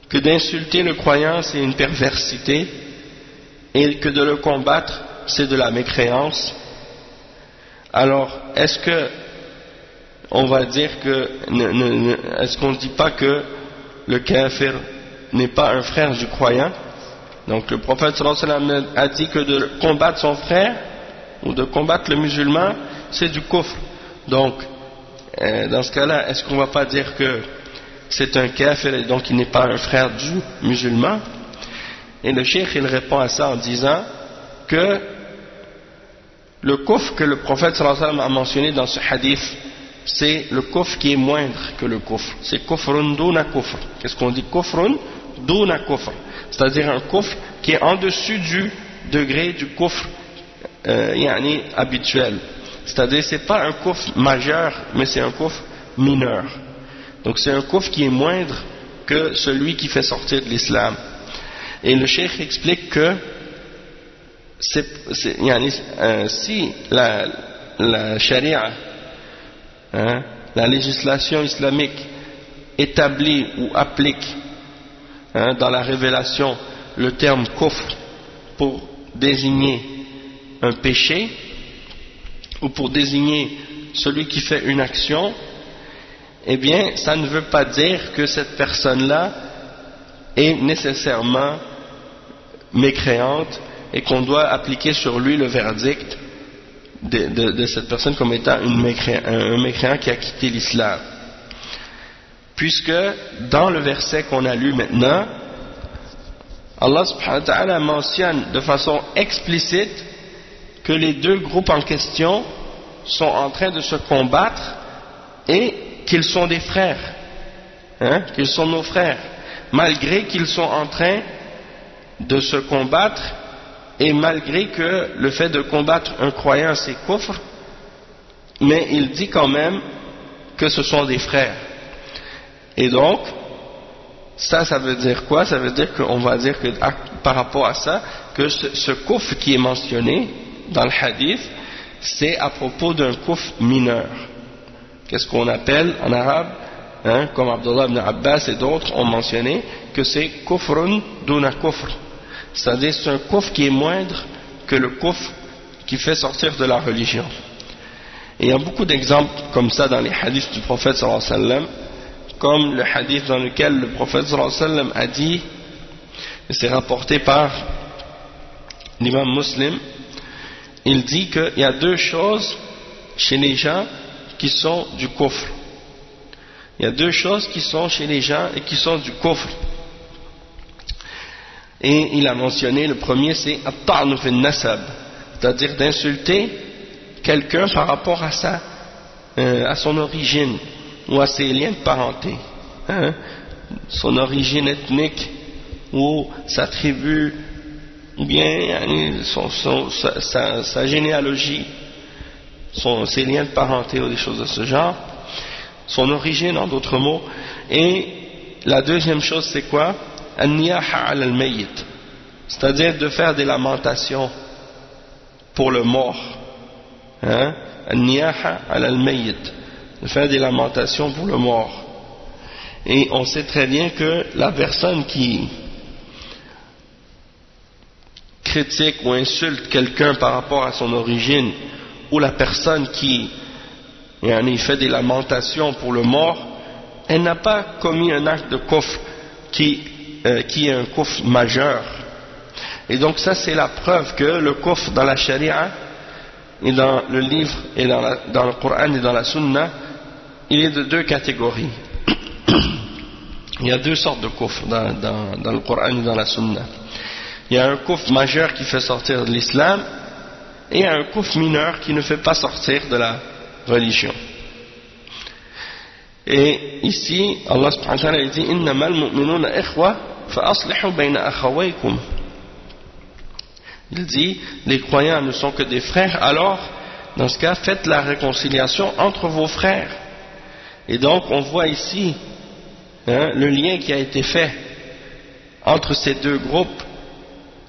que d'insulter le croyant c'est une perversité et que de le combattre c'est de la mécréance, alors est-ce que on va dire que est-ce qu'on ne dit pas que le kafir n'est pas un frère du croyant? Donc le prophète sallallahu alayhi wa sallam a dit que de combattre son frère ou de combattre le musulman c'est du kufr. Donc dans ce cas-là, est-ce qu'on ne va pas dire que c'est un kafir et donc il n'est pas un frère du musulman? Et le cheikh il répond à ça en disant que le kufr que le prophète sallallahu alayhi wa sallam a mentionné dans ce hadith, c'est le kufr qui est moindre que le kufr. C'est kufrun duna kufr. Qu'est-ce qu'on dit? Kufrun duna kufr. C'est-à-dire un kufr qui est en dessus du degré du kufr habituel. C'est-à-dire c'est pas un kufr majeur, mais c'est un kufr mineur. Donc c'est un kufr qui est moindre que celui qui fait sortir de l'islam. Et le cheikh explique que si la charia, la législation islamique établit ou applique dans la révélation le terme kufr pour désigner un péché ou pour désigner celui qui fait une action, eh bien ça ne veut pas dire que cette personne-là est nécessairement mécréante et qu'on doit appliquer sur lui le verdict de cette personne comme étant un mécréant qui a quitté l'islam. Puisque dans le verset qu'on a lu maintenant, Allah subhanahu wa ta'ala mentionne de façon explicite que les deux groupes en question sont en train de se combattre et qu'ils sont des frères, qu'ils sont nos frères, malgré qu'ils sont en train de se combattre. Et malgré que le fait de combattre un croyant c'est kufr, mais il dit quand même que ce sont des frères. Et donc, ça veut dire quoi? Ça veut dire qu'on va dire que par rapport à ça, que ce kufr qui est mentionné dans le hadith, c'est à propos d'un kufr mineur. Qu'est-ce qu'on appelle en arabe, comme Abdullah ibn Abbas et d'autres ont mentionné, que c'est kufrun duna kufr. C'est-à-dire c'est un kufr qui est moindre que le kufr qui fait sortir de la religion. Et il y a beaucoup d'exemples comme ça dans les hadiths du prophète sallallahu alayhi wa sallam, comme le hadith dans lequel le prophète sallallahu alayhi wa sallam a dit, et c'est rapporté par l'imam Muslim, il dit qu'il y a deux choses chez les gens qui sont du kufr. Il y a deux choses qui sont chez les gens et qui sont du kufr. Et il a mentionné, le premier c'est at-ta'nu fi an-nasab, c'est-à-dire d'insulter quelqu'un par rapport à son origine ou à ses liens de parenté, son origine ethnique ou sa tribu ou bien sa généalogie, ses liens de parenté ou des choses de ce genre, son origine en d'autres mots. Et la deuxième chose c'est quoi? An-niyaha ala al-mayyit, c'est-à-dire de faire des lamentations pour le mort. An-niyaha ala al-mayyit, de faire des lamentations pour le mort. Et on sait très bien que la personne qui critique ou insulte quelqu'un par rapport à son origine, ou la personne qui fait des lamentations pour le mort, elle n'a pas commis un acte de kufr qui est un kufr majeur. Et donc ça c'est la preuve que le kufr dans la charia et dans le livre et dans le Coran et dans la sunna, il est de deux catégories. Il y a deux sortes de kufr dans le Coran et dans la sunna. Il y a un kufr majeur qui fait sortir de l'islam et il y a un kufr mineur qui ne fait pas sortir de la religion. Et ici, Allah subhanahu wa ta'ala dit innamal mu'minuna ikhwa fa aslihu bayna akhawaykum. Il dit les croyants ne sont que des frères, alors dans ce cas faites la réconciliation entre vos frères. Et donc on voit ici le lien qui a été fait entre ces deux groupes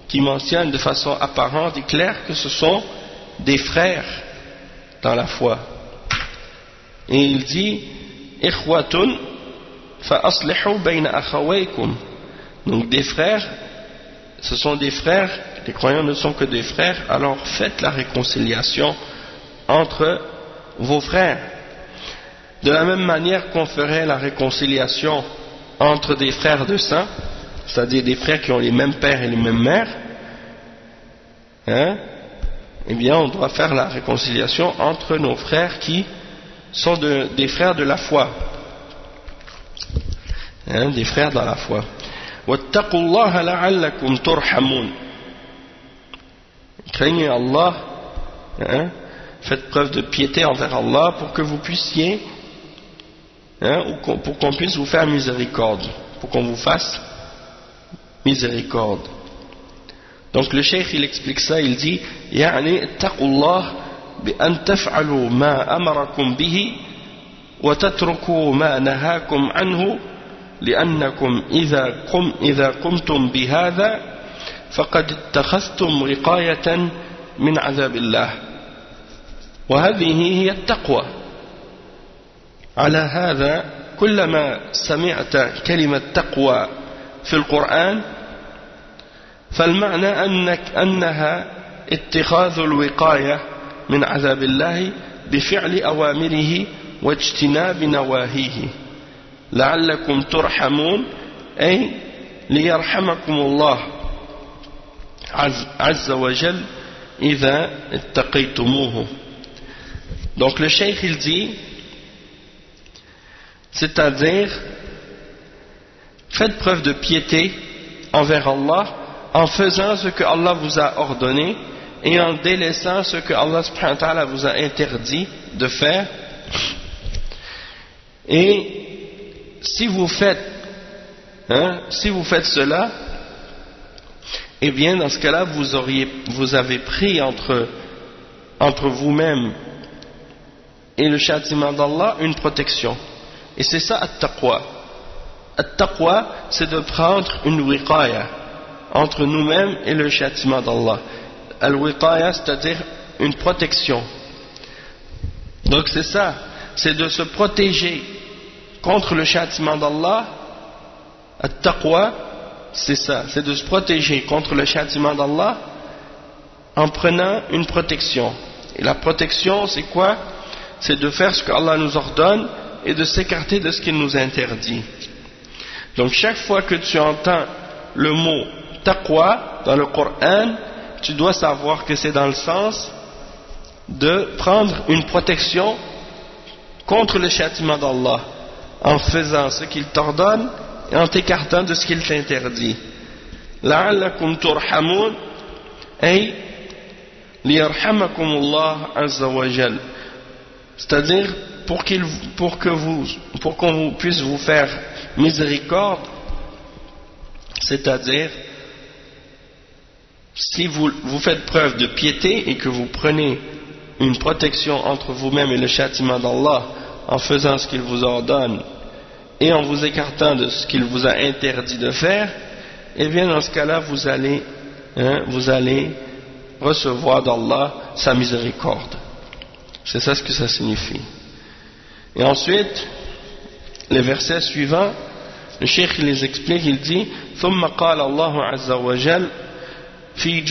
qui mentionnent de façon apparente et claire que ce sont des frères dans la foi. Et il dit ikhwatun fa aslihu bayna akhawaykum. Donc des frères, ce sont des frères, les croyants ne sont que des frères, alors faites la réconciliation entre vos frères. De la même manière qu'on ferait la réconciliation entre des frères de sang, c'est-à-dire des frères qui ont les mêmes pères et les mêmes mères, eh bien on doit faire la réconciliation entre nos frères qui sont des frères de la foi, des frères dans la foi. Wattaqullaha la'allakum turhamun. Craignez Allah faites preuve de piété envers Allah pour que vous puissiez, ou pour qu'on puisse vous faire miséricorde, pour qu'on vous fasse miséricorde. Donc le cheikh il explique ça, il dit يعني اتقوا الله بأن تفعلوا ما أمركم به وتتركوا ما نهاكم عنه لأنكم إذا قمتم بهذا فقد اتخذتم وقاية من عذاب الله وهذه هي التقوى. على هذا كلما سمعت كلمة تقوى في القرآن فالمعنى أنها اتخاذ الوقاية من عذاب الله بفعل أوامره واجتناب نواهيه لعلكم ترحمون أي ليرحمكم الله عز وجل إذا اتقيتموه. Donc le cheikh il dit, c'est-à-dire faites preuve de piété envers Allah en faisant ce que Allah vous a ordonné et en délaissant ce que Allah subhanahu wa ta'ala vous a interdit de faire. Et si vous faites cela, eh bien dans ce cas-là vous avez pris entre vous-même et le châtiment d'Allah une protection. Et c'est ça at-taqwa. At-taqwa, c'est de prendre une wiqaya entre nous-mêmes et le châtiment d'Allah. Al-wiqaya, c'est-à-dire une protection. Donc c'est ça, c'est de se protéger contre le châtiment d'Allah. At-taqwa, c'est ça, c'est de se protéger contre le châtiment d'Allah en prenant une protection. Et la protection, c'est quoi? C'est de faire ce que Allah nous ordonne et de s'écarter de ce qu'il nous interdit. Donc chaque fois que tu entends le mot taqwa dans le Coran, tu dois savoir que c'est dans le sens de prendre une protection contre le châtiment d'Allah en faisant ce qu'il t'ordonne et en t'écartant de ce qu'il t'interdit. La'allakum turhamun ay liyarhamakumullah azza wa jal. C'est-à-dire pour qu'on puisse vous faire miséricorde, c'est-à-dire si vous faites preuve de piété et que vous prenez une protection entre vous-même et le châtiment d'Allah en faisant ce qu'il vous ordonne et en vous écartant de ce qu'il vous a interdit de faire, eh bien dans ce cas-là vous allez recevoir d'Allah sa miséricorde. C'est ça ce que ça signifie. Et ensuite, les versets suivants, le cheikh les explique, il dit ثم قال الله عز وجل في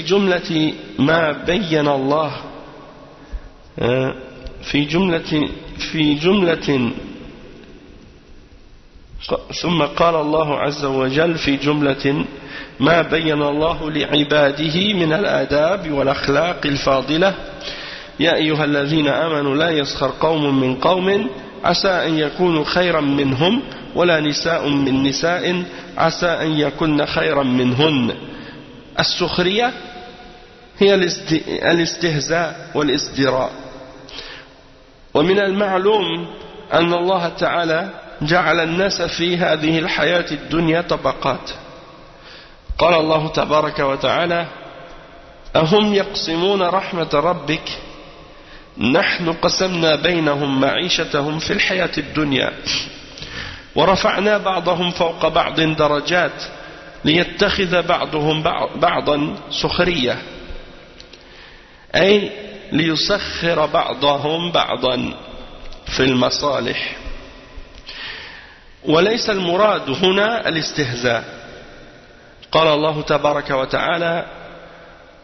جملة ما بين الله ثم قال الله عز وجل في جملة ما بين الله لعباده من الآداب والأخلاق الفاضلة يا أيها الذين آمنوا لا يسخر قوم من قوم عسى أن يكونوا خيرا منهم ولا نساء من نساء عسى أن يكن خيرا منهن. السخرية هي الاستهزاء والازدراء. ومن المعلوم أن الله تعالى جعل الناس في هذه الحياة الدنيا طبقات. قال الله تبارك وتعالى أهم يقسمون رحمة ربك نحن قسمنا بينهم معيشتهم في الحياة الدنيا ورفعنا بعضهم فوق بعض درجات ليتخذ بعضهم بعضا سخرية أي ليسخر بعضهم بعضا في المصالح. وليس المراد هنا الاستهزاء. قال الله تبارك وتعالى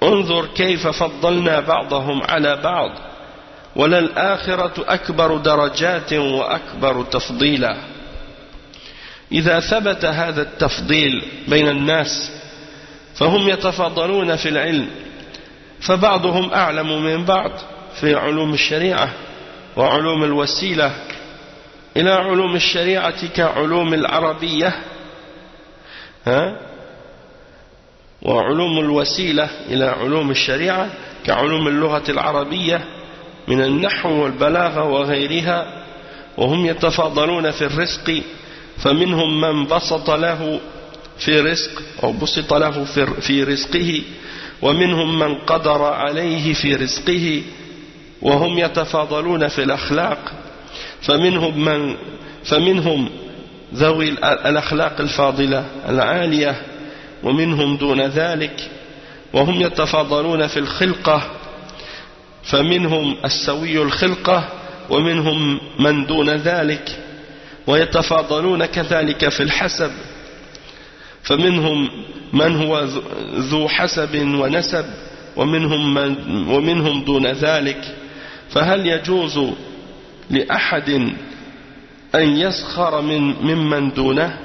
انظر كيف فضلنا بعضهم على بعض وللآخرة أكبر درجات وأكبر تفضيلا. إذا ثبت هذا التفضيل بين الناس فهم يتفضلون في العلم فبعضهم أعلم من بعض في علوم الشريعة وعلوم الوسيلة إلى علوم الشريعة كعلوم العربية وعلوم الوسيلة إلى علوم الشريعة كعلوم اللغة العربية من النحو والبلاغة وغيرها، وهم يتفاضلون في الرزق، فمنهم من بسط له في رزق أو بسط له في رزقه، ومنهم من قدر عليه في رزقه، وهم يتفاضلون في الأخلاق، فمنهم ذوي الأخلاق الفاضلة العالية، ومنهم دون ذلك، وهم يتفاضلون في الخلقة، فمنهم السوي الخلقة، ومنهم من دون ذلك، ويتفاضلون كذلك في الحسب، فمنهم من هو ذو حسب ونسب، ومنهم دون ذلك. فهل يجوز لأحد أن يسخر ممن دونه؟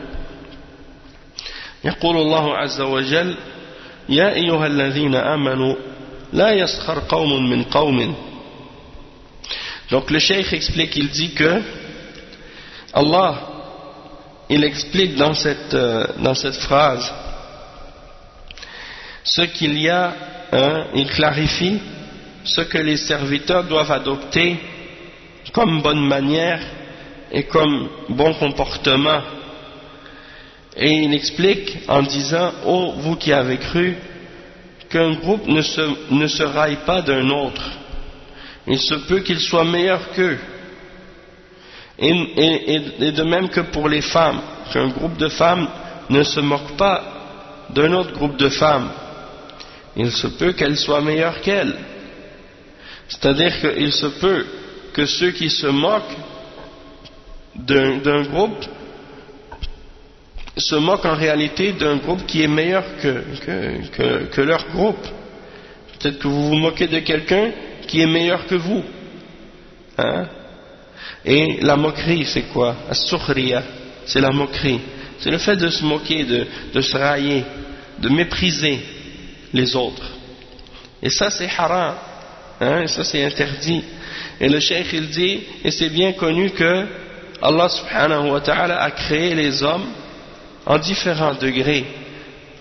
يقول الله عز وجل: يا أيها الذين آمنوا لا يسخر قوم من قوم. Donc le cheikh explique, il dit que Allah, il explique dans cette phrase ce qu'il y a, il clarifie ce que les serviteurs doivent adopter comme bonne manière et comme bon comportement. Et il explique en disant: ô vous qui avez cru, qu'un groupe ne se raille pas d'un autre. Il se peut qu'il soit meilleur qu'eux. Et de même que pour les femmes, qu'un groupe de femmes ne se moque pas d'un autre groupe de femmes. Il se peut qu'elles soient meilleures qu'elles. C'est-à-dire qu'il se peut que ceux qui se moquent d'un groupe se moquent en réalité d'un groupe qui est meilleur que leur groupe. Peut-être que vous vous moquez de quelqu'un qui est meilleur que vous. Hein? Et la moquerie, c'est quoi? As-sukhriya, c'est la moquerie. C'est le fait de se moquer, de se railler, de mépriser les autres. Et ça, c'est haram. Hein? Et ça, c'est interdit. Et le cheikh, il dit, et c'est bien connu que Allah subhanahu wa ta'ala a créé les hommes en différents degrés,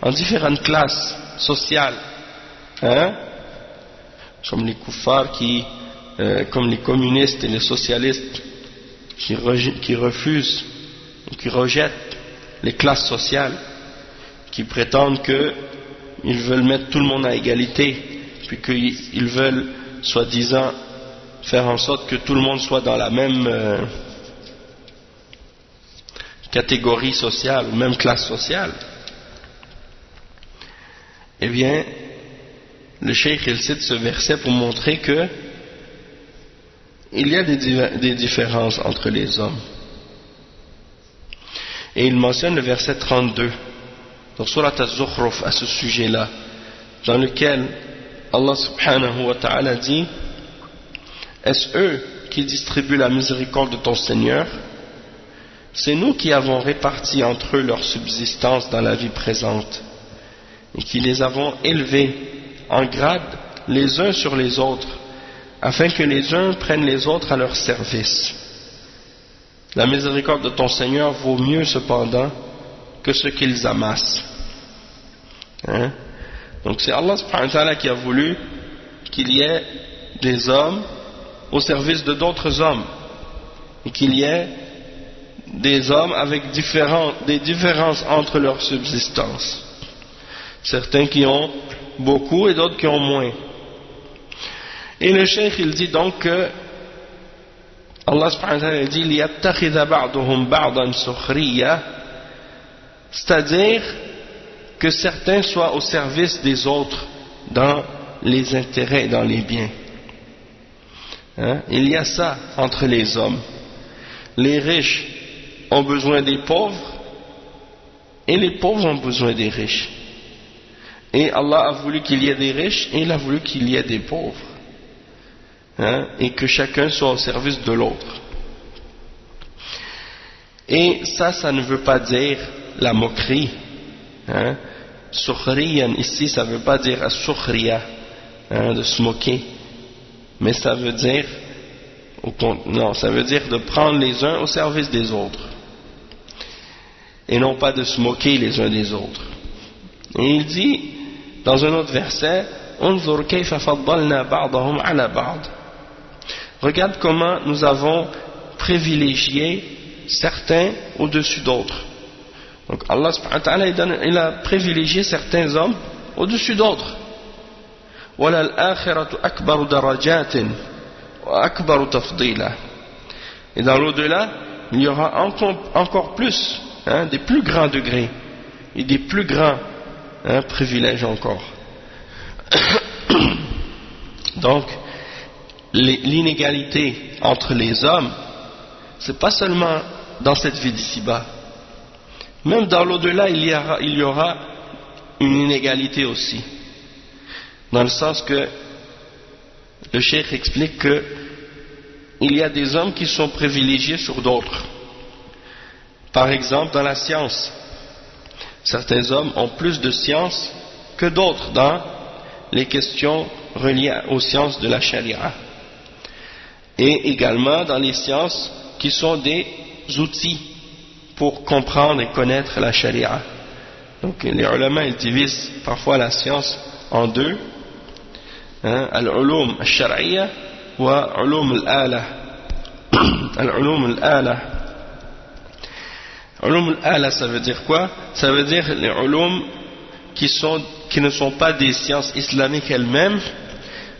en différentes classes sociales. Hein? Comme les kuffars comme les communistes et les socialistes qui refusent, qui rejettent les classes sociales, qui prétendent qu'ils veulent mettre tout le monde à égalité, puis qu'ils veulent, soi-disant, faire en sorte que tout le monde soit dans la même catégorie sociale, ou même classe sociale. Eh bien, le cheikh il cite ce verset pour montrer que il y a des différences entre les hommes. Et il mentionne le verset 32 dans Surat Az-Zukhruf à ce sujet-là, dans lequel Allah subhanahu wa ta'ala dit: est-ce eux qui distribuent la miséricorde de ton Seigneur? C'est nous qui avons réparti entre eux leur subsistance dans la vie présente, et qui les avons élevés en grade les uns sur les autres, afin que les uns prennent les autres à leur service. La miséricorde de ton Seigneur vaut mieux cependant que ce qu'ils amassent. Hein? Donc c'est Allah subhanahu wa ta'ala qui a voulu qu'il y ait des hommes au service de d'autres hommes, et qu'il y ait des hommes avec des différences entre leur subsistance. Certains qui ont beaucoup et d'autres qui ont moins. Et le cheikh il dit donc que Allah subhanahu wa ta'ala dit liyattakhidha ba'duhum ba'dan sukhriya, c'est-à-dire que certains soient au service des autres dans les intérêts, dans les biens. Hein? Il y a ça entre les hommes. Les riches ont besoin des pauvres et les pauvres ont besoin des riches. Et Allah a voulu qu'il y ait des riches et il a voulu qu'il y ait des pauvres. Hein? Et que chacun soit au service de l'autre. Et ça ne veut pas dire la moquerie. Hein? Sukhriyan ici, ça ne veut pas dire as-sukhriya, de se moquer. Mais ça veut dire, non, ça veut dire de prendre les uns au service des autres. Et non pas de se moquer les uns des autres. Et il dit, dans un autre verset, انظر كيف فضلنا بعضهم على بعض. Regarde comment nous avons privilégié certains au-dessus d'autres. Donc Allah subhanahu wa ta'ala il a privilégié certains hommes au-dessus d'autres. وَلَلْآخِرَةُ أَكْبَرُ دَرَجَاتٍ وَأَكْبَرُ تَفْضِيلًا. Et dans l'au-delà, il y aura encore plus, des plus grands degrés et des plus grands privilèges encore. Donc, l'inégalité entre les hommes, c'est pas seulement dans cette vie d'ici-bas. Même dans l'au-delà, il y aura une inégalité aussi. Dans le sens que le cheikh explique que il y a des hommes qui sont privilégiés sur d'autres. Par exemple, dans la science, certains hommes ont plus de science que d'autres dans les questions reliées aux sciences de la charia. Et également dans les sciences qui sont des outils pour comprendre et connaître la charia. Donc les ulama ils divisent parfois la science en deux, al-ulum al-shar'iyya wa ulum al-ala. Al-ulum al-ala. Ulum al-ala, ça veut dire quoi? Ça veut dire les ulum qui ne sont pas des sciences islamiques elles-mêmes,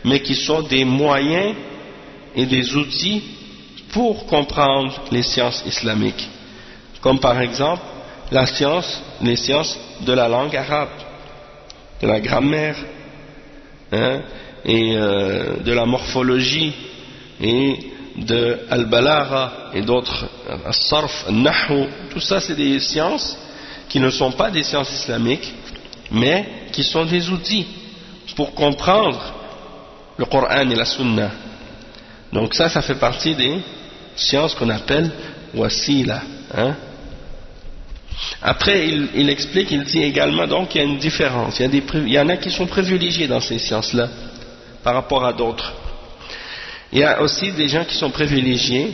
mais qui sont des moyens et des outils pour comprendre les sciences islamiques. Comme par exemple les sciences de la langue arabe, de la grammaire, et de la morphologie, et de al-balagha et d'autres, al-sarf, al-nahu, tout ça c'est des sciences qui ne sont pas des sciences islamiques, mais qui sont des outils pour comprendre le Coran et la Sunna. Donc ça fait partie des sciences qu'on appelle wasila. Après il explique, il dit également donc qu'il y a une différence, il y en a qui sont privilégiés dans ces sciences-là par rapport à d'autres. Il y a aussi des gens qui sont privilégiés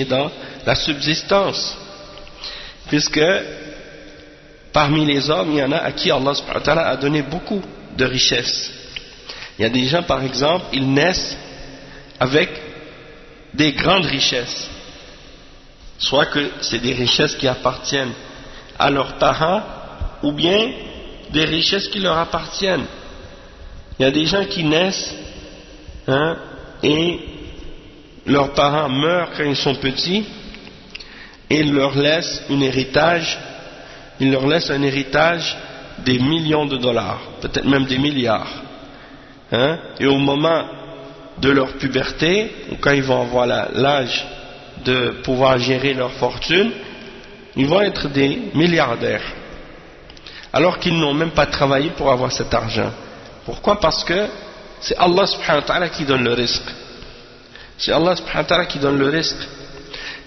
dans la subsistance, puisque parmi les hommes il y en a à qui Allah subhanahu wa ta'ala a donné beaucoup de richesses. Il y a des gens par exemple, ils naissent avec des grandes richesses, soit que c'est des richesses qui appartiennent à leurs parents ou bien des richesses qui leur appartiennent. Il y a des gens qui naissent et leurs parents meurent quand ils sont petits et ils leur laissent un héritage des millions de dollars, peut-être même des milliards. Et au moment de leur puberté, ou quand ils vont avoir l'âge de pouvoir gérer leur fortune, ils vont être des milliardaires, alors qu'ils n'ont même pas travaillé pour avoir cet argent. Pourquoi? Parce que c'est Allah subhanahu wa ta'ala qui donne le risque. C'est Allah subhanahu wa ta'ala qui donne le risque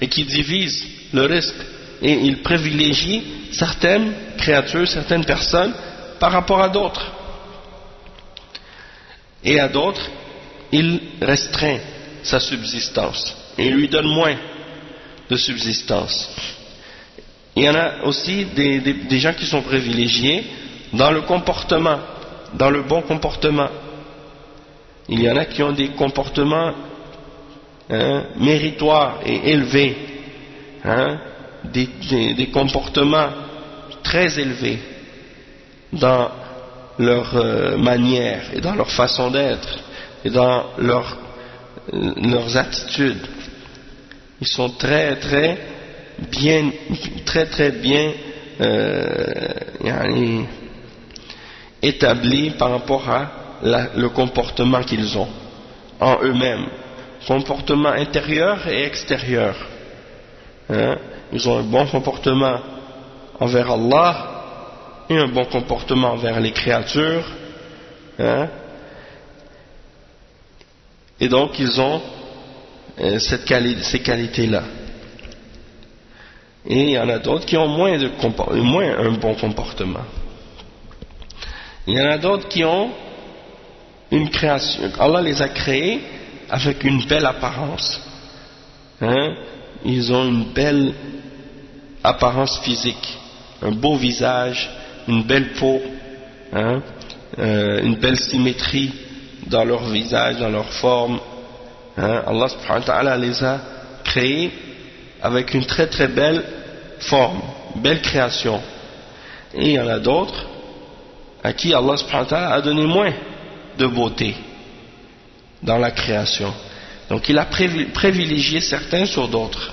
et qui divise le risque, et il privilégie certaines créatures, certaines personnes par rapport à d'autres, et à d'autres il restreint sa subsistance et il lui donne moins de subsistance. Il y en a aussi des gens qui sont privilégiés dans le comportement, dans le bon comportement. Il y en a qui ont des comportements méritoires et élevés, des comportements très élevés dans leur manière et dans leur façon d'être et dans leurs attitudes. Ils sont très bien établis par rapport à le comportement qu'ils ont en eux-mêmes, comportement intérieur et extérieur. Ils ont un bon comportement envers Allah et un bon comportement envers les créatures, et donc ils ont ces qualités-là. Et il y en a d'autres qui ont moins un bon comportement. Il y en a d'autres qui ont une création. Allah les a créés avec une belle apparence. Ils ont une belle apparence physique, un beau visage, une belle peau, hein, une belle symétrie dans leur visage, dans leur forme. Hein, Allah subhanahu wa ta'ala les a créés avec une très très belle forme, belle création. Et il y en a d'autres à qui Allah subhanahu wa ta'ala a donné moins de beauté dans la création. Donc il a privilégié certains sur d'autres.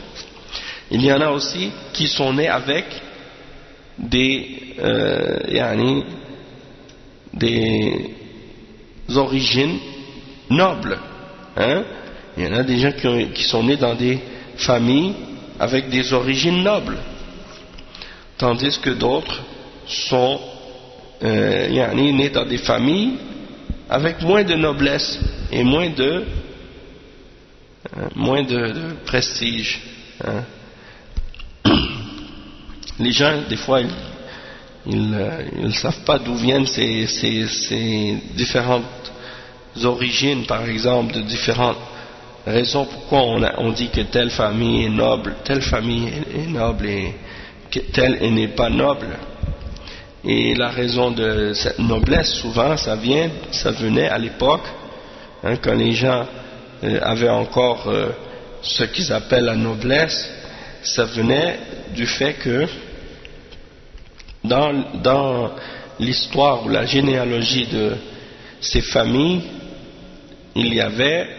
Il y en a aussi qui sont nés avec des origines nobles. Hein? Il y en a des gens qui sont nés dans des familles avec des origines nobles, tandis que d'autres sont nés dans des familles avec moins de noblesse et moins de prestige. Hein. Les gens, des fois, ils ne savent pas d'où viennent ces différentes origines, par exemple, de différentes raisons pourquoi on dit que telle famille est noble, telle famille est noble et que telle n'est pas noble. Et la raison de cette noblesse, souvent, ça venait à l'époque, hein, quand les gens avaient encore ce qu'ils appellent la noblesse, ça venait du fait que dans l'histoire ou la généalogie de ces familles, il y avait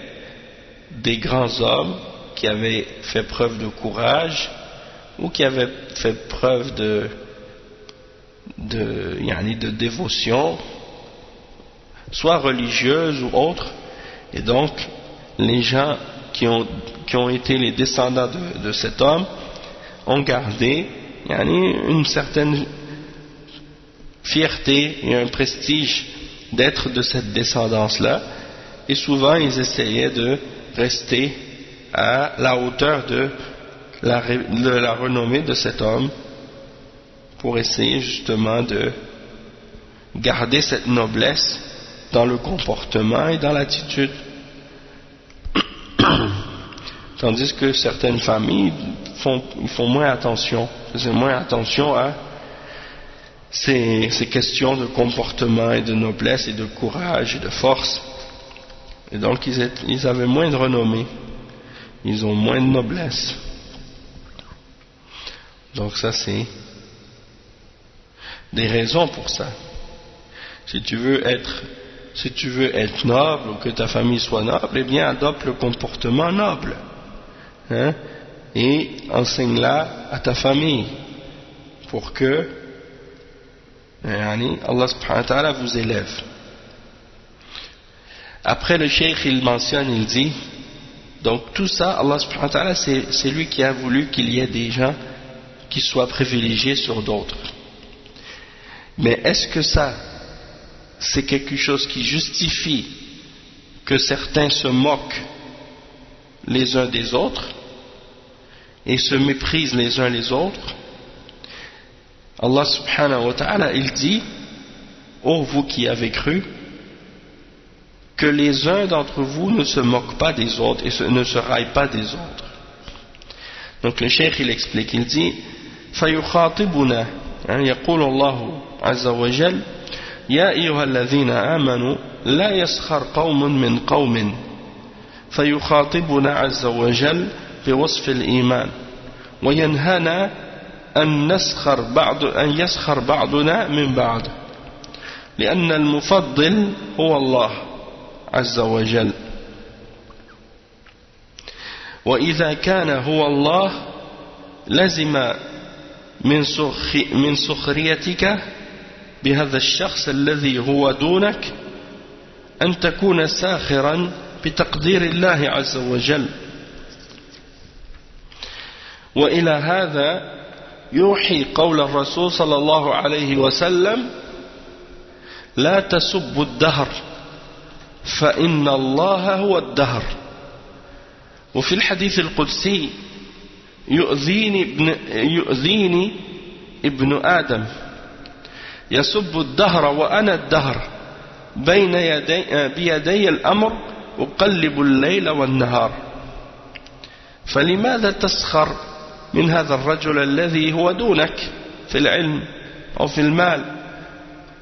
des grands hommes qui avaient fait preuve de courage ou qui avaient fait preuve de dévotion, soit religieuse ou autre, et donc les gens qui ont été les descendants de cet homme ont gardé une certaine fierté et un prestige d'être de cette descendance-là, et souvent ils essayaient de rester à la hauteur de la renommée de cet homme pour essayer justement de garder cette noblesse dans le comportement et dans l'attitude. Tandis que certaines familles font moins attention, faisaient moins attention à ces questions de comportement et de noblesse et de courage et de force. Et donc ils avaient moins de renommée, ils ont moins de noblesse. Donc ça c'est des raisons pour ça. Si tu veux être noble ou que ta famille soit noble, eh bien adopte le comportement noble, hein, et enseigne-la à ta famille pour que Allah subhanahu wa ta'ala vous élève. Après le cheikh il mentionne, il dit, donc tout ça, Allah subhanahu wa ta'ala, c'est lui qui a voulu qu'il y ait des gens qui soient privilégiés sur d'autres. Mais est-ce que ça, c'est quelque chose qui justifie que certains se moquent les uns des autres et se méprisent les uns les autres? Allah subhanahu wa ta'ala, il dit, ô vous qui avez cru, que les uns d'entre vous ne se moquent pas des autres et ne se raillent pas des autres. Donc le cheikh il explique, il dit, فَيُخَاطِبُنَا يقول الله عز وجل يا أيها الذين آمنوا لا يسخر قوم من قوم فيخاطبنا عز وجل بوصف الإيمان وينهانا أن يسخر بعضنا من بعض لأن المفضل هو الله عز وجل وإذا كان هو الله لزم من سخريتك بهذا الشخص الذي هو دونك أن تكون ساخرا بتقدير الله عز وجل وإلى هذا يوحي قول الرسول صلى الله عليه وسلم لا تسبوا الدهر فإن الله هو الدهر وفي الحديث القدسي يؤذيني ابن آدم يسب الدهر وأنا الدهر بيدي الأمر أقلب الليل والنهار فلماذا تسخر من هذا الرجل الذي هو دونك في العلم أو في المال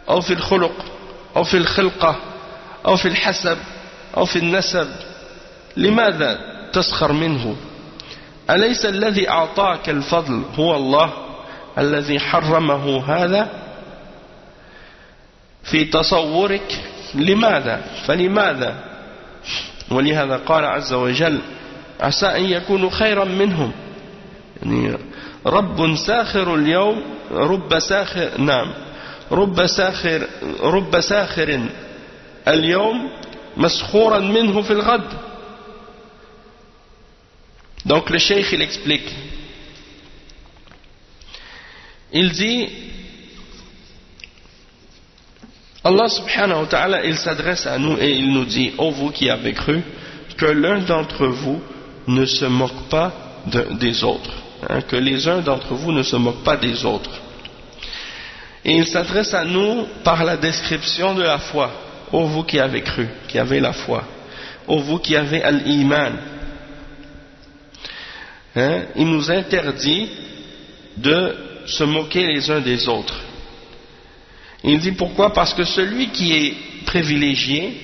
أو في الخلق أو في الخلقة أو في الحسب أو في النسب لماذا تسخر منه أليس الذي أعطاك الفضل هو الله الذي حرمه هذا في تصورك لماذا فلماذا ولهذا قال عز وجل عسى أن يكونوا خيرا منهم يعني رب ساخر اليوم رب ساخر اليوم مسخورا منه في الغد. Donc le cheikh il explique, il dit Allah subhanahu wa ta'ala il s'adresse à nous et il nous dit ô vous qui avez cru que l'un d'entre vous ne se moque pas des autres, que les uns d'entre vous ne se moquent pas des autres, et il s'adresse à nous par la description de la foi. Ô vous qui avez cru, qui avez la foi, ô vous qui avez al-iman, il nous interdit de se moquer les uns des autres. Il dit pourquoi? Parce que celui qui est privilégié,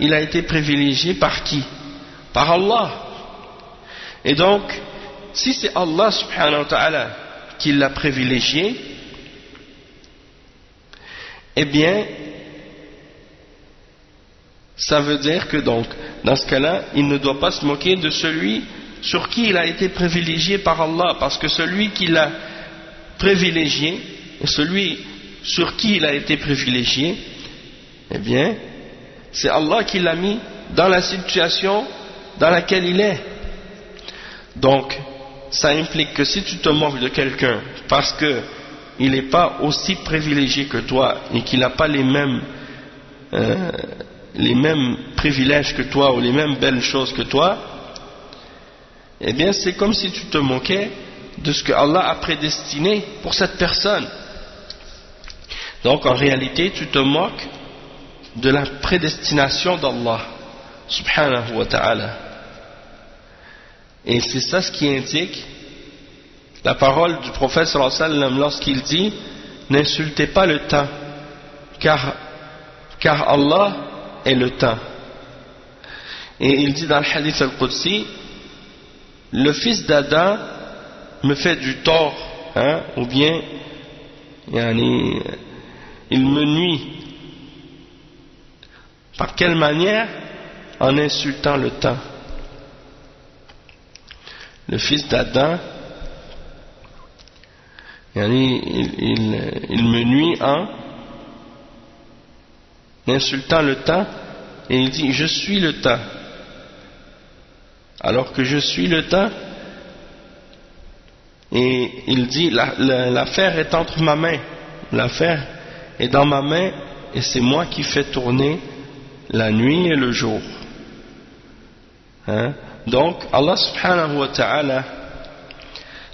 il a été privilégié par qui? Par Allah. Et donc, si c'est Allah subhanahu wa ta'ala qui l'a privilégié, eh bien, ça veut dire que donc, dans ce cas-là, il ne doit pas se moquer de celui sur qui il a été privilégié par Allah, parce que celui qui l'a privilégié, et celui sur qui il a été privilégié, eh bien, c'est Allah qui l'a mis dans la situation dans laquelle il est. Donc, ça implique que si tu te moques de quelqu'un parce que il n'est pas aussi privilégié que toi et qu'il n'a pas les mêmes privilèges que toi ou les mêmes belles choses que toi, eh bien c'est comme si tu te moquais de ce que Allah a prédestiné pour cette personne. Donc en réalité tu te moques de la prédestination d'Allah subhanahu wa ta'ala. Et c'est ça ce qui indique la parole du prophète sallallahu alayhi wa sallam lorsqu'il dit n'insultez pas le temps car Allah est le temps. Et il dit dans le hadith al-Qudsi, le fils d'Adam me fait du tort, ou bien il me nuit. Par quelle manière? En insultant le temps. Le fils d'Adam, il me nuit en insultant le temps, et il dit je suis le temps, alors que je suis le temps. Et il dit l'affaire est entre ma main, l'affaire est dans ma main, et c'est moi qui fais tourner la nuit et le jour. Donc Allah subhanahu wa ta'ala,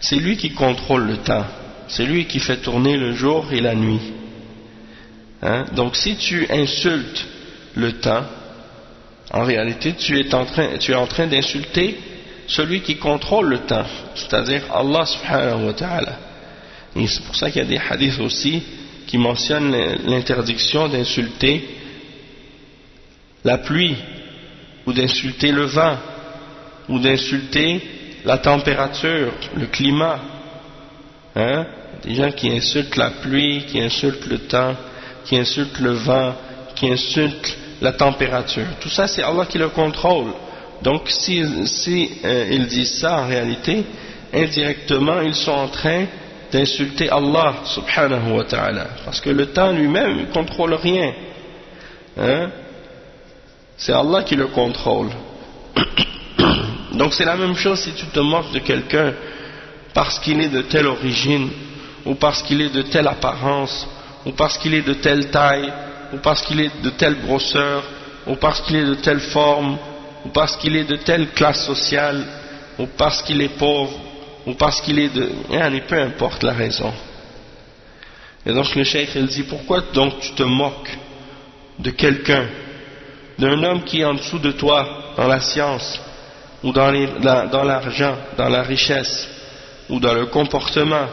c'est lui qui contrôle le temps, c'est lui qui fait tourner le jour et la nuit. Donc si tu insultes le temps, en réalité tu es en train d'insulter celui qui contrôle le temps, c'est-à-dire Allah subhanahu wa ta'ala. Et c'est pour ça qu'il y a des hadiths aussi qui mentionnent l'interdiction d'insulter la pluie, ou d'insulter le vent, ou d'insulter la température, le climat. Des gens qui insultent la pluie, qui insultent le temps, qui insultent le vent, qui insultent la température. Tout ça c'est Allah qui le contrôle. Donc si ils disent ça, en réalité, indirectement ils sont en train d'insulter Allah subhanahu wa ta'ala, parce que le temps lui-même ne contrôle rien. C'est Allah qui le contrôle. Donc c'est la même chose si tu te moques de quelqu'un parce qu'il est de telle origine, ou parce qu'il est de telle apparence, ou parce qu'il est de telle taille, ou parce qu'il est de telle grosseur, ou parce qu'il est de telle forme, ou parce qu'il est de telle classe sociale, ou parce qu'il est pauvre, ou parce qu'il est de... peu importe la raison. Et donc le cheikh il dit pourquoi donc tu te moques de quelqu'un, d'un homme qui est en dessous de toi dans la science, ou dans l'argent, dans la richesse, ou dans le comportement,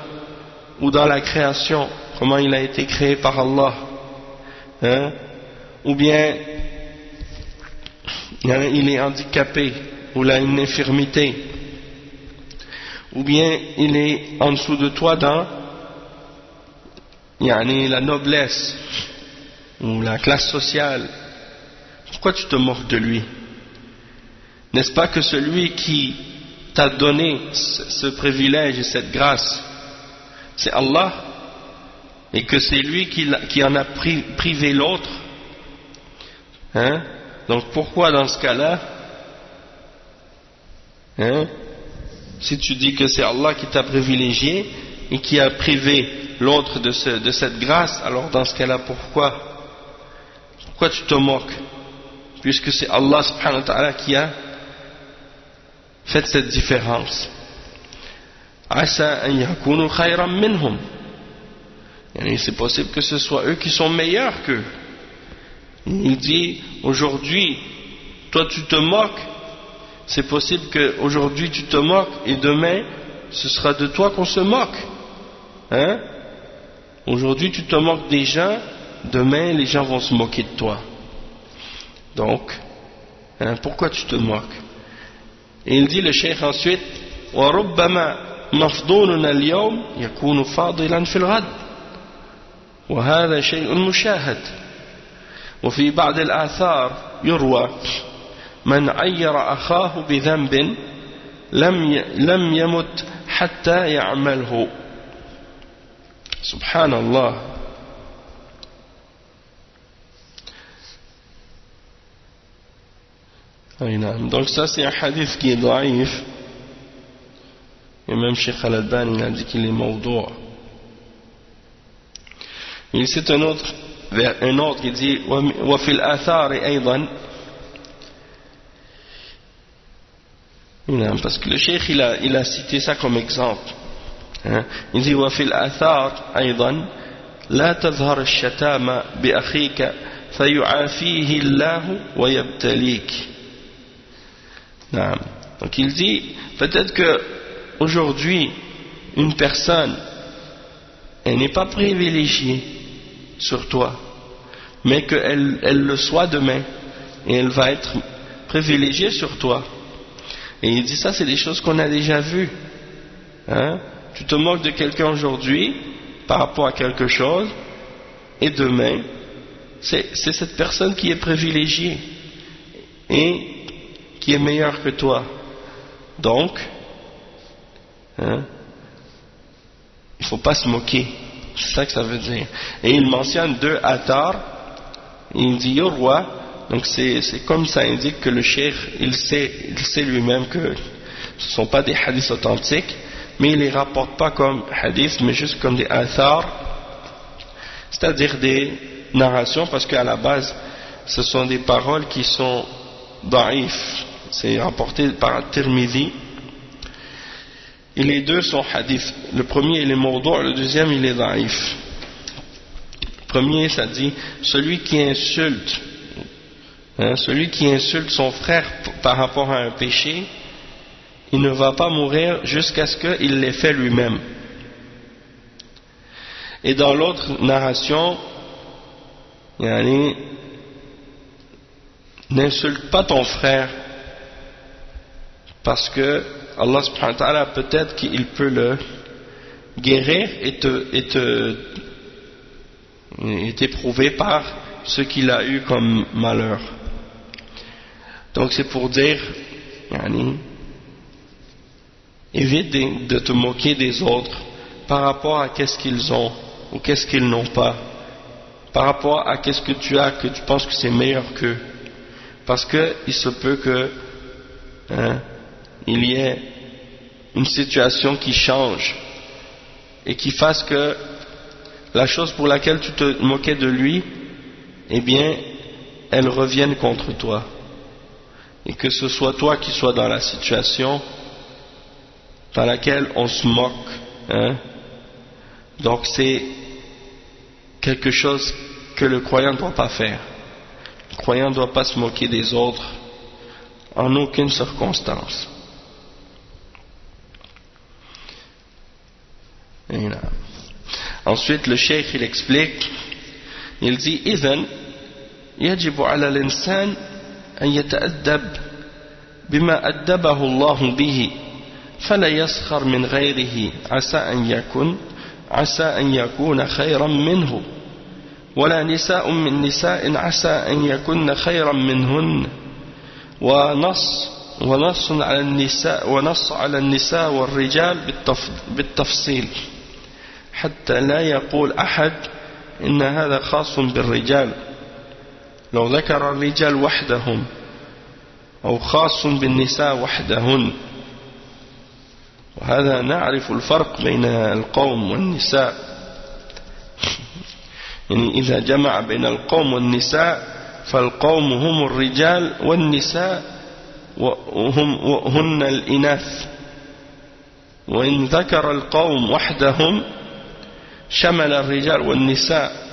ou dans la création comment il a été créé par Allah, hein, ou bien il est handicapé, ou il a une infirmité, ou bien il est en dessous de toi dans la noblesse ou la classe sociale, pourquoi tu te moques de lui? N'est-ce pas que celui qui t'a donné ce privilège et cette grâce, c'est Allah, et que c'est lui qui en a privé l'autre, hein? Donc pourquoi dans ce cas-là, hein, si tu dis que c'est Allah qui t'a privilégié et qui a privé l'autre de cette grâce, alors dans ce cas-là pourquoi tu te moques, puisque c'est Allah subhanahu wa ta'ala qui a fait cette différence. Asa an yakunu khayran minhum, c'est possible que ce soit eux qui sont meilleurs qu'eux. Il dit aujourd'hui toi tu te moques, c'est possible qu'aujourd'hui tu te moques et demain ce sera de toi qu'on se moque, hein? Aujourd'hui tu te moques des gens, demain les gens vont se moquer de toi. Donc, hein, pourquoi tu te moques? Et il dit le cheikh ensuite, وَرُبَّمَا مَفْضُولُنَا الْيَوْمِ يَكُونُ فَاضِلًا فِي الْغَدِ وَهَذَا شَيْءٌ مُشَاهَدٌ وفي بعض الآثار يروى من عير أخاه بذنب لم يمت حتى يعمله. Subhanallah. Donc ça c'est un hadith qui est daïf, et même Cheikh Al-Albani a dit qu'il est mawdou'. Il cite un autre qui dit وفي الآثار أيضا، parce que le cheikh il a cité ça comme exemple, hein? Il dit وفي الآثار أيضا لا تظهر الشتامة بأخيك فيعافيه الله ويبتليك. Donc il dit peut-être que aujourd'hui une personne elle n'est pas privilégiée sur toi, mais qu'elle le soit demain et elle va être privilégiée sur toi. Et il dit ça c'est des choses qu'on a déjà vues, hein? Tu te moques de quelqu'un aujourd'hui par rapport à quelque chose et demain c'est cette personne qui est privilégiée et qui est meilleure que toi. Donc, hein, il ne faut pas se moquer, c'est ça que ça veut dire. Et il mentionne deux athars, il dit Yurwa, donc c'est comme ça indique que le cheikh il sait lui-même que ce ne sont pas des hadiths authentiques, mais il ne les rapporte pas comme hadiths, mais juste comme des athars, c'est-à-dire des narrations, parce qu'à la base ce sont des paroles qui sont daïf, c'est rapporté par Tirmidhi, et les deux sont hadiths. Le premier il est mawdou', le deuxième il est daïf. Le premier ça dit celui qui insulte, hein, celui qui insulte son frère par rapport à un péché, il ne va pas mourir jusqu'à ce qu'il l'ait fait lui-même. Et dans l'autre narration, n'insulte pas ton frère, parce que Allah subhanahu wa ta'ala peut-être qu'il peut le guérir et t'éprouver par ce qu'il a eu comme malheur. Donc c'est pour dire, évite de te moquer des autres par rapport à qu'est-ce qu'ils ont ou qu'est-ce qu'ils n'ont pas, par rapport à qu'est-ce que tu as que tu penses que c'est meilleur qu'eux, parce que il se peut que il y ait une situation qui change et qui fasse que la chose pour laquelle tu te moquais de lui, eh bien elle revienne contre toi, et que ce soit toi qui sois dans la situation dans laquelle on se moque, hein? Donc c'est quelque chose que le croyant ne doit pas faire. Le croyant ne doit pas se moquer des autres en aucune circonstance. Ensuite le cheikh il explique, il dit إذن يجب على الإنسان أن يتأدب بما أدبه الله به فلا يسخر من غيره عسى أن يكون خيرا منه ولا نساء من نساء عسى أن يكن خيرا منهن ونص على النساء والرجال بالتفصيل حتى لا يقول أحد إن هذا خاص بالرجال لو ذكر الرجال وحدهم أو خاص بالنساء وحدهن وهذا نعرف الفرق بين القوم والنساء يعني إذا جمع بين القوم والنساء فالقوم هم الرجال والنساء هن الإناث وإن ذكر القوم وحدهم شمل الرجال والنساء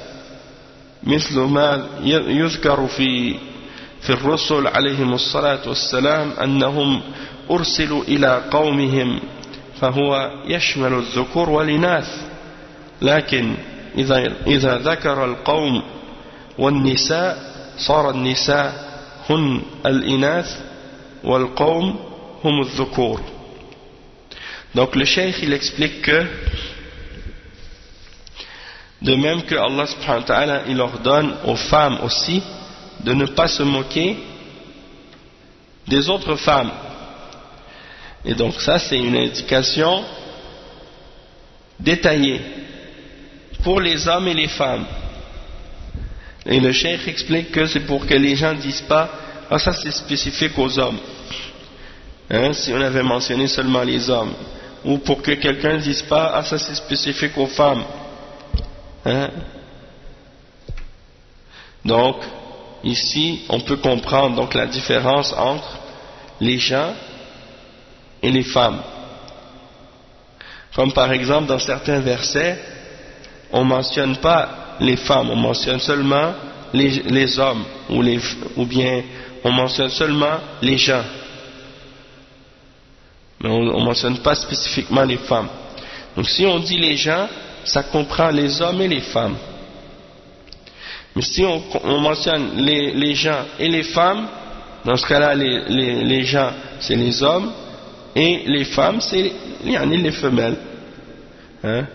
مثل ما يذكر في الرسل عليهم الصلاة والسلام أنهم أرسلوا إلى قومهم فهو يشمل الذكور والإناث لكن إذا ذكر القوم والنساء صار النساء هن الإناث والقوم هم الذكور. Donc le cheikh il explique que de même que Allah subhanahu wa ta'ala il ordonne aux femmes aussi de ne pas se moquer des autres femmes. Et donc ça c'est une indication détaillée pour les hommes et les femmes. Et le cheikh explique que c'est pour que les gens ne disent pas ah ça c'est spécifique aux hommes, hein, si on avait mentionné seulement les hommes, ou pour que quelqu'un ne dise pas ah ça c'est spécifique aux femmes, hein. Donc ici on peut comprendre donc la différence entre les gens et les femmes. Comme par exemple dans certains versets on ne mentionne pas les femmes, on mentionne seulement les hommes ou bien on mentionne seulement les gens, mais on ne mentionne pas spécifiquement les femmes. Donc si on dit les gens, ça comprend les hommes et les femmes. Mais si on mentionne les gens et les femmes, dans ce cas-là les gens c'est les hommes et les femmes c'est les femelles, hein?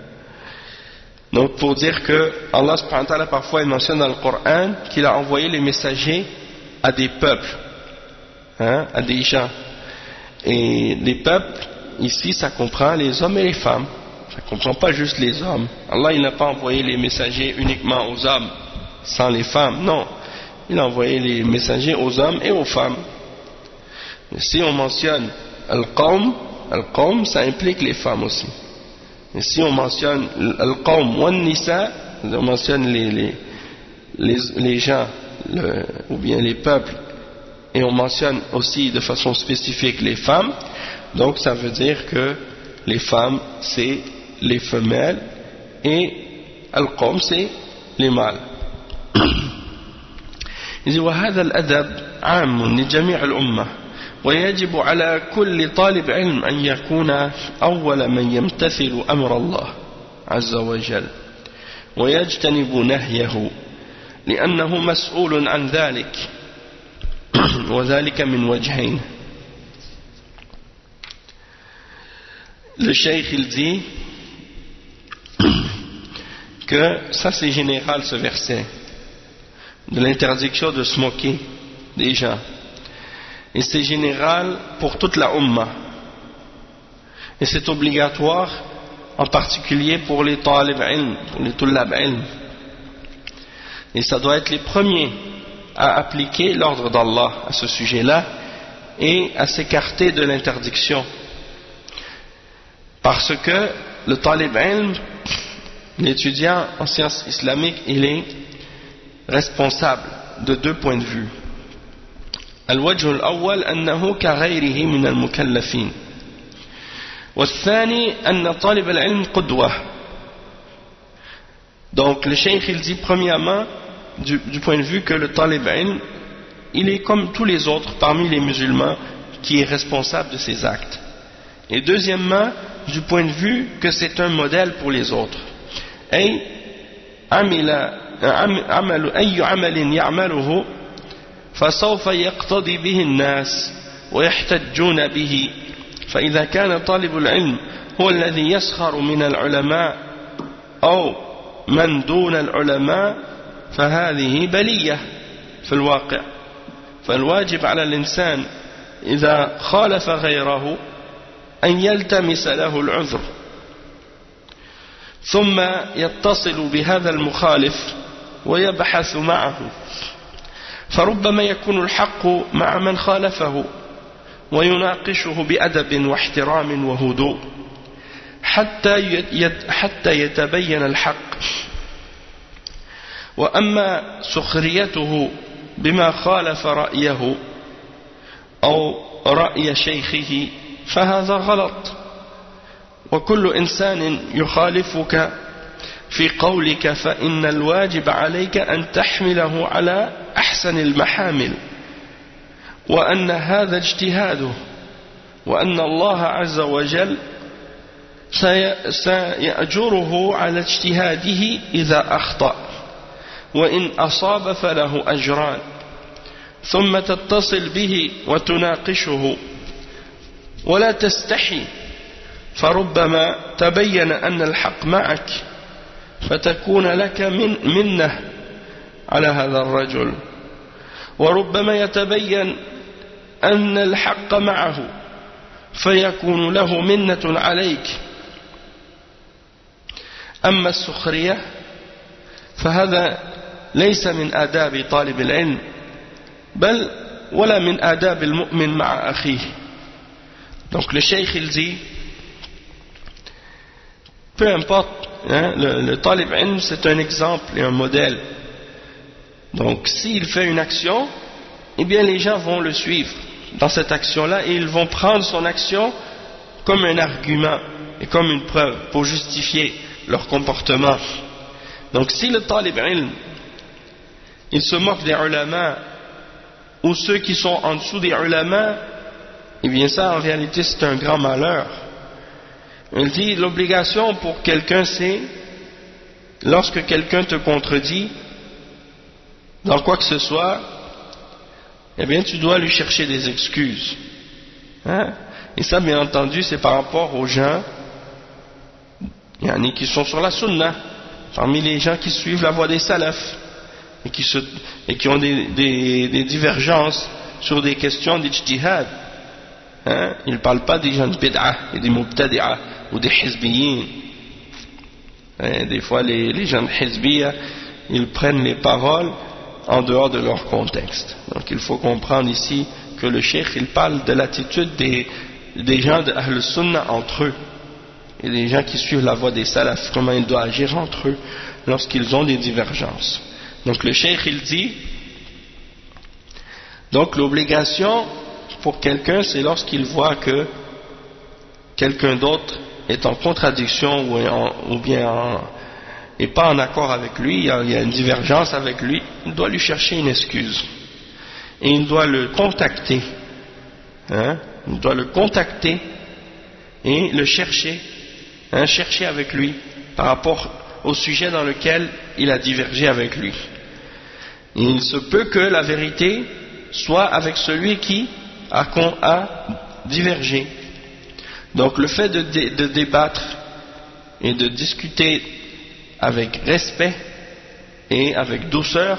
Donc pour dire que Allah subhanahu wa ta'ala parfois il mentionne dans le Coran qu'il a envoyé les messagers à des peuples, hein, à des gens. Et les peuples, ici ça comprend les hommes et les femmes, ça ne comprend pas juste les hommes. Allah il n'a pas envoyé les messagers uniquement aux hommes sans les femmes, non, il a envoyé les messagers aux hommes et aux femmes. Mais si on mentionne Al-Qawm ça implique les femmes aussi. Et si on mentionne Al-Qawm wa Nisa, on mentionne les gens ou bien les peuples, et on mentionne aussi de façon spécifique les femmes, donc ça veut dire que les femmes c'est les femelles et Al-Qawm c'est les mâles. Il dit وهذا الأدب عام لجميع الأمة ويجب على كل طالب علم أن يكون أول من يمتثل أمر الله عز وجل ويجتنب نهيه لأنه مسؤول عن ذلك وذلك من وجهين. Le cheikh il dit que ça c'est général ce verset de l'interdiction de se moquer des gens, et c'est général pour toute la Ummah, et c'est obligatoire en particulier pour les talib ilm, pour les tullab ilm, et ça doit être les premiers à appliquer l'ordre d'Allah à ce sujet-là et à s'écarter de l'interdiction, parce que le talib ilm, l'étudiant en sciences islamiques, il est responsable de deux points de vue. الوجه الأول أنه كغيره من المكلفين والثاني أن طالب العلم قدوة. Donc le cheikh il dit premièrement du point de vue que le talib ilm il est comme tous les autres parmi les musulmans qui est responsable de ses actes, et deuxièmement du point de vue que c'est un modèle pour les autres. أي أي عمل يعمله فسوف يقتضي به الناس ويحتجون به. فإذا كان طالب العلم هو الذي يسخر من العلماء أو من دون العلماء فهذه بلية في الواقع. فالواجب على الإنسان إذا خالف غيره أن يلتمس له العذر، ثم يتصل بهذا المخالف ويبحث معه، فربما يكون الحق مع من خالفه ويناقشه بأدب واحترام وهدوء حتى يتبين الحق. وأما سخريته بما خالف رأيه أو رأي شيخه فهذا غلط. وكل إنسان يخالفك في قولك فإن الواجب عليك أن تحمله على أحسن المحامل، وأن هذا اجتهاده، وأن الله عز وجل سيأجره على اجتهاده إذا أخطأ، وإن أصاب فله أجران. ثم تتصل به وتناقشه ولا تستحي، فربما تبين أن الحق معك فتكون لك منة على هذا الرجل، وربما يتبين أن الحق معه فيكون له منة عليك. أما السخرية فهذا ليس من آداب طالب العلم، بل ولا من آداب المؤمن مع أخيه. Donc le cheikh il dit, peu importe, hein, le talib ilm c'est un exemple et un modèle. Donc s'il fait une action, eh bien les gens vont le suivre dans cette action-là et ils vont prendre son action comme un argument et comme une preuve pour justifier leur comportement. Donc si le talib ilm il se moque des ulama ou ceux qui sont en dessous des ulama, eh bien ça en réalité c'est un grand malheur. Il dit l'obligation pour quelqu'un c'est lorsque quelqu'un te contredit dans quoi que ce soit, eh bien tu dois lui chercher des excuses, hein? Et ça bien entendu c'est par rapport aux gens qui sont sur la sunna, parmi les gens qui suivent la voie des salafs et qui ont des divergences sur des questions d'ijtihad, hein? Il ne parle pas des gens de bid'ah et des mubtadi'ah ou des hizbiyin, hein? Des fois les gens de hizbiyya ils prennent les paroles en dehors de leur contexte. Donc il faut comprendre ici que le cheikh il parle de l'attitude des gens de Ahl Sunnah entre eux et des gens qui suivent la voie des salafs, comment ils doivent agir entre eux lorsqu'ils ont des divergences. Donc le cheikh il dit, donc l'obligation pour quelqu'un c'est lorsqu'il voit que quelqu'un d'autre est en contradiction ou bien et pas en accord avec lui, il y a une divergence avec lui, il doit lui chercher une excuse et il doit le contacter, hein? Il doit le contacter et le chercher, hein? Chercher avec lui par rapport au sujet dans lequel il a divergé avec lui. Et il se peut que la vérité soit avec celui qui a divergé. Donc le fait de débattre et de discuter avec respect et avec douceur,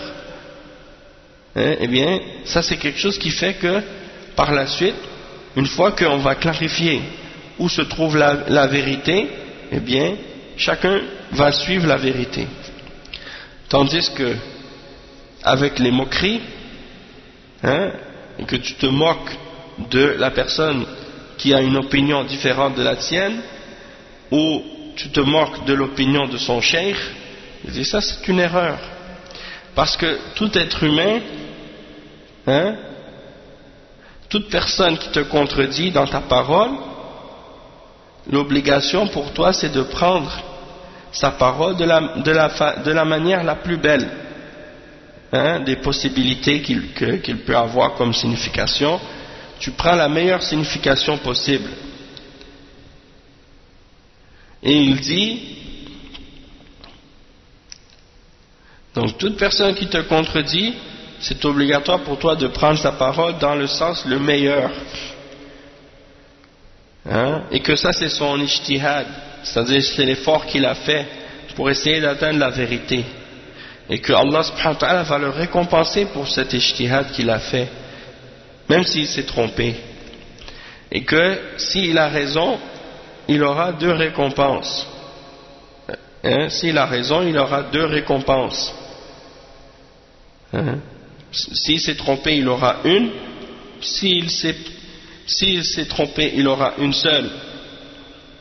hein, eh bien ça c'est quelque chose qui fait que par la suite, une fois qu'on va clarifier où se trouve la vérité, eh bien chacun va suivre la vérité. Tandis que avec les moqueries, hein, et que tu te moques de la personne qui a une opinion différente de la tienne, ou tu te moques de l'opinion de son cheikh, et ça c'est une erreur. Parce que tout être humain, hein, toute personne qui te contredit dans ta parole, l'obligation pour toi c'est de prendre sa parole de la manière la plus belle, hein, des possibilités qu'il peut avoir comme signification. Tu prends la meilleure signification possible. Et il dit Donc toute personne qui te contredit, c'est obligatoire pour toi de prendre sa parole dans le sens le meilleur. Hein? Et que ça c'est son ijtihad, c'est-à-dire c'est l'effort qu'il a fait pour essayer d'atteindre la vérité. Et que Allah subhanahu wa ta'ala va le récompenser pour cet ijtihad qu'il a fait, même s'il s'est trompé. Et que s'il a raison, il aura 2 récompenses. Hein? S'il a raison, il aura 2 récompenses. Hein? S'il s'est trompé, il aura une. S'il s'est trompé, il aura une seule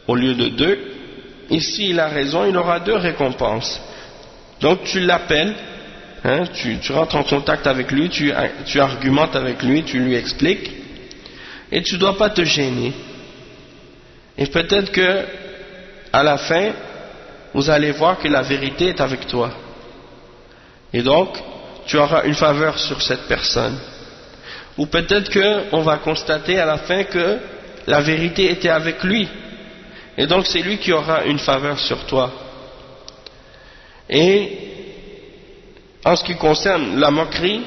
au lieu de 2. Et s'il a raison, il aura 2 récompenses. Donc tu l'appelles, hein, tu rentres en contact avec lui, tu argumentes avec lui, tu lui expliques, et tu ne dois pas te gêner. Et peut-être que à la fin, vous allez voir que la vérité est avec toi. Et donc, tu auras une faveur sur cette personne. Ou peut-être qu'on va constater à la fin que la vérité était avec lui. Et donc c'est lui qui aura une faveur sur toi. Et en ce qui concerne la moquerie,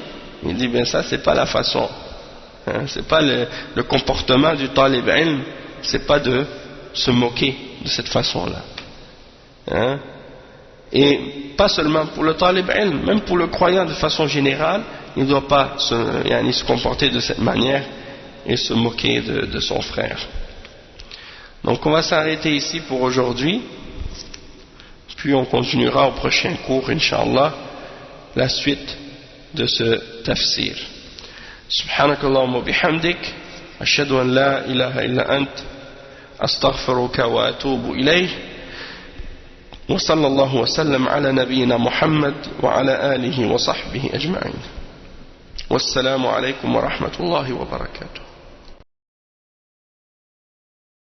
il dit ben ça c'est pas la façon, hein, c'est pas le comportement du talib ilm, c'est pas de se moquer de cette façon-là. Hein. Et pas seulement pour le talib ilm, même pour le croyant de façon générale, il ne doit pas se comporter de cette manière et se moquer de son frère. Donc on va s'arrêter ici pour aujourd'hui, puis on continuera au prochain cours, Inch'Allah, la suite de ce tafsir. Subhanakallahumma bihamdik, ashhadu an la ilaha illa ant, astaghfiruka wa atubu ilayh, wa sallallahu wa sallam ala nabiyyina Muhammad wa ala alihi wa sahbihi ajma'in. Wassalamu alaykum wa rahmatullahi wa barakatuh.